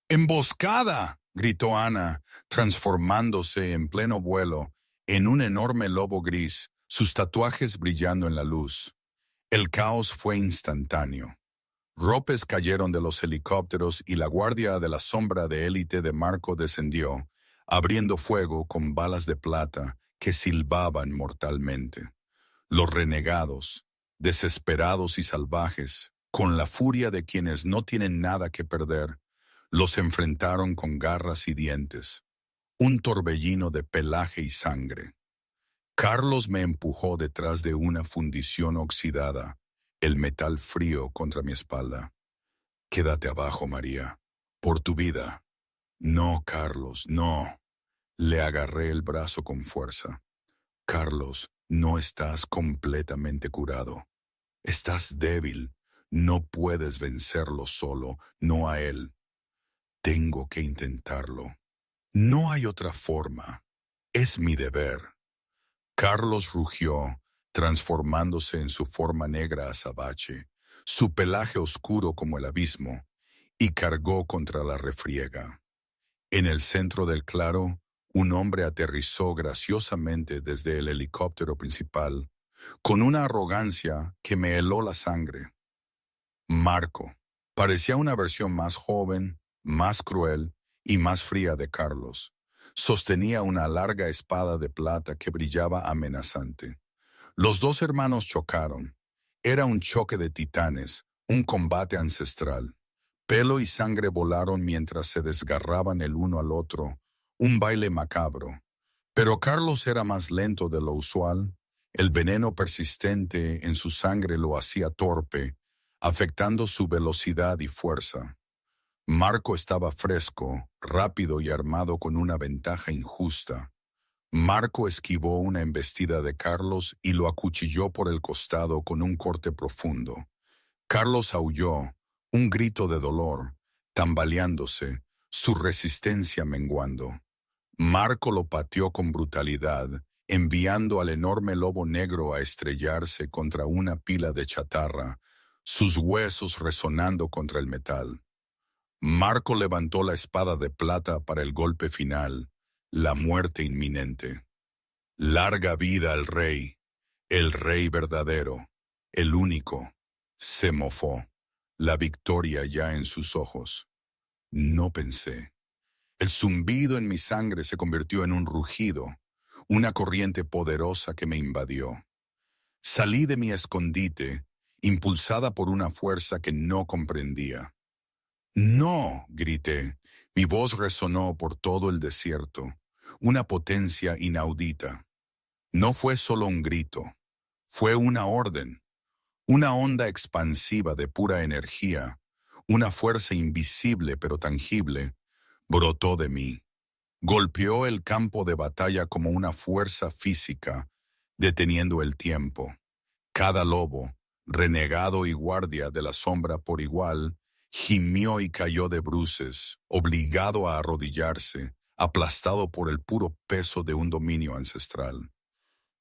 «¡Emboscada!», gritó Ana, transformándose en pleno vuelo en un enorme lobo gris, sus tatuajes brillando en la luz. El caos fue instantáneo. Ropes cayeron de los helicópteros y la guardia de la sombra de élite de Marco descendió, abriendo fuego con balas de plata que silbaban mortalmente. Los renegados, desesperados y salvajes, con la furia de quienes no tienen nada que perder, los enfrentaron con garras y dientes, un torbellino de pelaje y sangre. Carlos me empujó detrás de una fundición oxidada, el metal frío contra mi espalda. «Quédate abajo, María, por tu vida». «No, Carlos, no». Le agarré el brazo con fuerza. «Carlos, no estás completamente curado. Estás débil. No puedes vencerlo solo, no a él. Tengo que intentarlo. No hay otra forma. Es mi deber. Carlos rugió, transformándose en su forma negra azabache, su pelaje oscuro como el abismo, y cargó contra la refriega. En el centro del claro, un hombre aterrizó graciosamente desde el helicóptero principal, con una arrogancia que me heló la sangre. Marco. Parecía una versión más joven, más cruel y más fría de Carlos. Sostenía una larga espada de plata que brillaba amenazante. Los dos hermanos chocaron. Era un choque de titanes, un combate ancestral. Pelo y sangre volaron mientras se desgarraban el uno al otro, un baile macabro. Pero Carlos era más lento de lo usual. El veneno persistente en su sangre lo hacía torpe, afectando su velocidad y fuerza. Marco estaba fresco, rápido y armado con una ventaja injusta. Marco esquivó una embestida de Carlos y lo acuchilló por el costado con un corte profundo. Carlos aulló, un grito de dolor, tambaleándose, su resistencia menguando. Marco lo pateó con brutalidad, enviando al enorme lobo negro a estrellarse contra una pila de chatarra, sus huesos resonando contra el metal. Marco levantó la espada de plata para el golpe final, la muerte inminente. Larga vida al rey, el rey verdadero, el único. Se mofó, la victoria ya en sus ojos. No pensé. El zumbido en mi sangre se convirtió en un rugido, una corriente poderosa que me invadió. Salí de mi escondite, impulsada por una fuerza que no comprendía. ¡No! Grité. Mi voz resonó por todo el desierto, una potencia inaudita. No fue solo un grito, fue una orden, una onda expansiva de pura energía, una fuerza invisible pero tangible, brotó de mí. Golpeó el campo de batalla como una fuerza física, deteniendo el tiempo. Cada lobo, renegado y guardia de la sombra por igual, gimió y cayó de bruces, obligado a arrodillarse, aplastado por el puro peso de un dominio ancestral.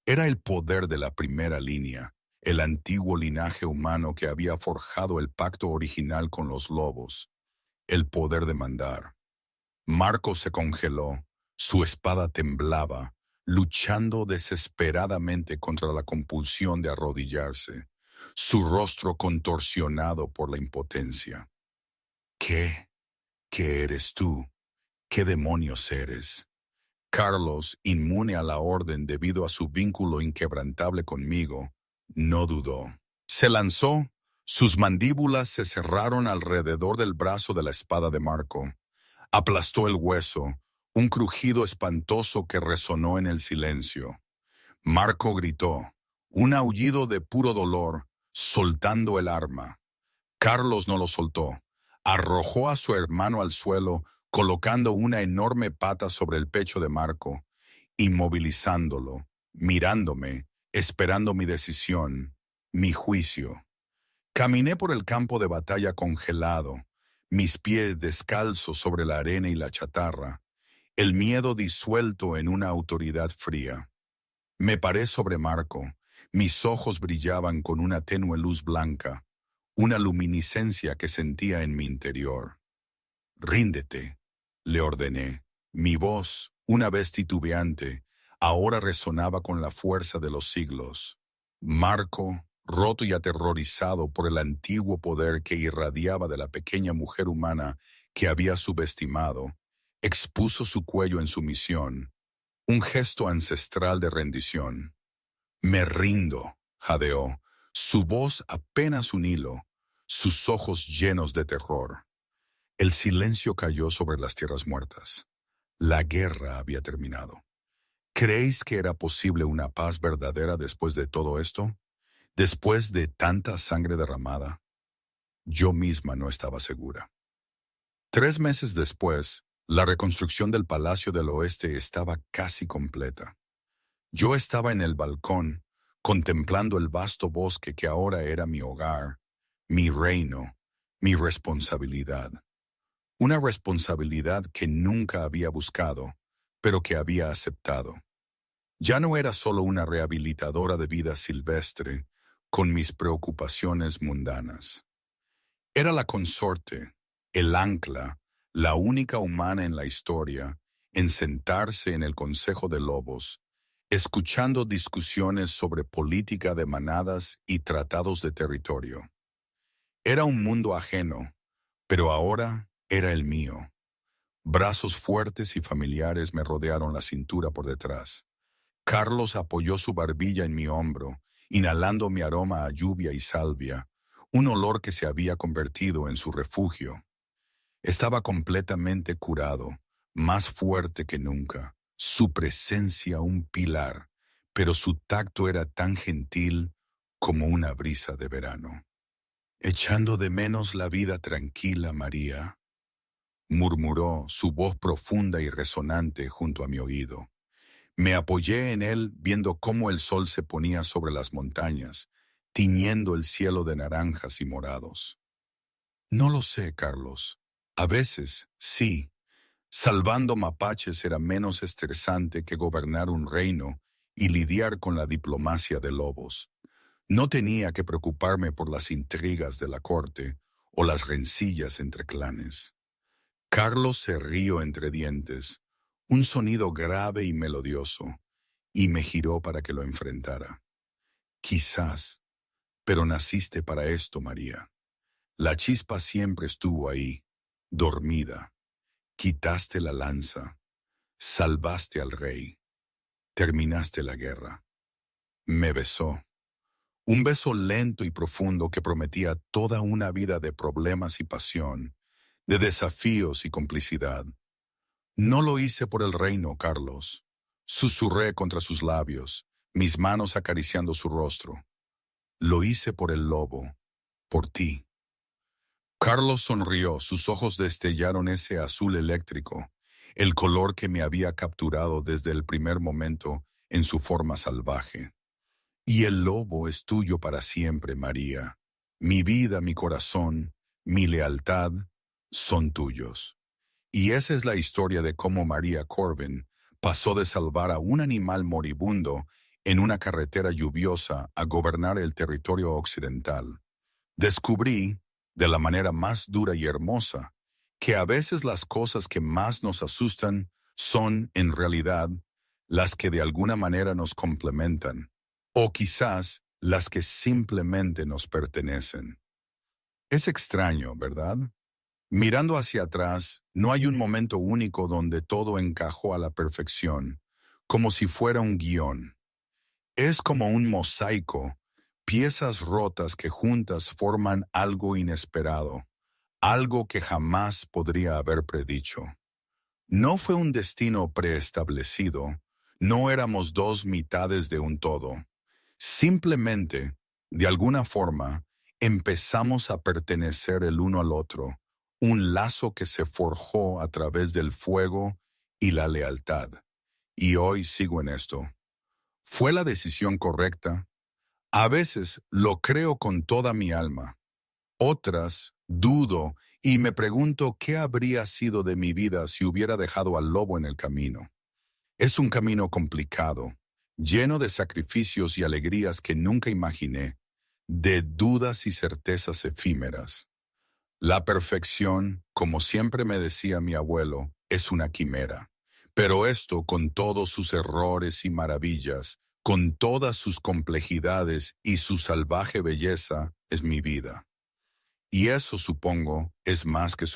Era el poder de la primera línea, el antiguo linaje humano que había forjado el pacto original con los lobos, el poder de mandar. Marco se congeló, su espada temblaba, luchando desesperadamente contra la compulsión de arrodillarse, su rostro contorsionado por la impotencia. ¿Qué? ¿Qué eres tú? ¿Qué demonios eres? Carlos, inmune a la orden debido a su vínculo inquebrantable conmigo, no dudó. Se lanzó, sus mandíbulas se cerraron alrededor del brazo de la espada de Marco. Aplastó el hueso, un crujido espantoso que resonó en el silencio. Marco gritó, un aullido de puro dolor, soltando el arma. Carlos no lo soltó. Arrojó a su hermano al suelo, colocando una enorme pata sobre el pecho de Marco, inmovilizándolo, mirándome, esperando mi decisión, mi juicio. Caminé por el campo de batalla congelado, mis pies descalzos sobre la arena y la chatarra, el miedo disuelto en una autoridad fría. Me paré sobre Marco, mis ojos brillaban con una tenue luz blanca, una luminiscencia que sentía en mi interior. «Ríndete», le ordené. Mi voz, una vez titubeante, ahora resonaba con la fuerza de los siglos. Marco, roto y aterrorizado por el antiguo poder que irradiaba de la pequeña mujer humana que había subestimado, expuso su cuello en sumisión, un gesto ancestral de rendición. «Me rindo», jadeó, su voz apenas un hilo, sus ojos llenos de terror. El silencio cayó sobre las tierras muertas. La guerra había terminado. ¿Creéis que era posible una paz verdadera después de todo esto? ¿Después de tanta sangre derramada? Yo misma no estaba segura. 3 meses después, la reconstrucción del Palacio del Oeste estaba casi completa. Yo estaba en el balcón, contemplando el vasto bosque que ahora era mi hogar, mi reino, mi responsabilidad. Una responsabilidad que nunca había buscado, pero que había aceptado. Ya no era solo una rehabilitadora de vida silvestre, con mis preocupaciones mundanas. Era la consorte, el ancla, la única humana en la historia, en sentarse en el Consejo de Lobos, escuchando discusiones sobre política de manadas y tratados de territorio. Era un mundo ajeno, pero ahora era el mío. Brazos fuertes y familiares me rodearon la cintura por detrás. Carlos apoyó su barbilla en mi hombro, inhalando mi aroma a lluvia y salvia, un olor que se había convertido en su refugio. Estaba completamente curado, más fuerte que nunca, su presencia un pilar, pero su tacto era tan gentil como una brisa de verano. Echando de menos la vida tranquila, María, murmuró su voz profunda y resonante junto a mi oído. Me apoyé en él viendo cómo el sol se ponía sobre las montañas, tiñendo el cielo de naranjas y morados. No lo sé, Carlos. A veces, sí. Salvando mapaches era menos estresante que gobernar un reino y lidiar con la diplomacia de lobos. No tenía que preocuparme por las intrigas de la corte o las rencillas entre clanes. Carlos se rió entre dientes, un sonido grave y melodioso, y me giró para que lo enfrentara. Quizás, pero naciste para esto, María. La chispa siempre estuvo ahí, dormida. Quitaste la lanza, salvaste al rey, terminaste la guerra. Me besó. Un beso lento y profundo que prometía toda una vida de problemas y pasión, de desafíos y complicidad. No lo hice por el reino, Carlos. Susurré contra sus labios, mis manos acariciando su rostro. Lo hice por el lobo, por ti. Carlos sonrió, sus ojos destellaron ese azul eléctrico, el color que me había capturado desde el primer momento en su forma salvaje. Y el lobo es tuyo para siempre, María. Mi vida, mi corazón, mi lealtad son tuyos. Y esa es la historia de cómo María Corbin pasó de salvar a un animal moribundo en una carretera lluviosa a gobernar el territorio occidental. Descubrí, de la manera más dura y hermosa, que a veces las cosas que más nos asustan son, en realidad, las que de alguna manera nos complementan, o quizás las que simplemente nos pertenecen. Es extraño, ¿verdad? Mirando hacia atrás, no hay un momento único donde todo encajó a la perfección, como si fuera un guión. Es como un mosaico, piezas rotas que juntas forman algo inesperado, algo que jamás podría haber predicho. No fue un destino preestablecido, no éramos dos mitades de un todo. Simplemente, de alguna forma, empezamos a pertenecer el uno al otro, un lazo que se forjó a través del fuego y la lealtad. Y hoy sigo en esto. ¿Fue la decisión correcta? A veces lo creo con toda mi alma. Otras dudo y me pregunto qué habría sido de mi vida si hubiera dejado al lobo en el camino. Es un camino complicado, lleno de sacrificios y alegrías que nunca imaginé, de dudas y certezas efímeras. La perfección, como siempre me decía mi abuelo, es una quimera. Pero esto, con todos sus errores y maravillas, con todas sus complejidades y su salvaje belleza, es mi vida. Y eso, supongo, es más que suficiente.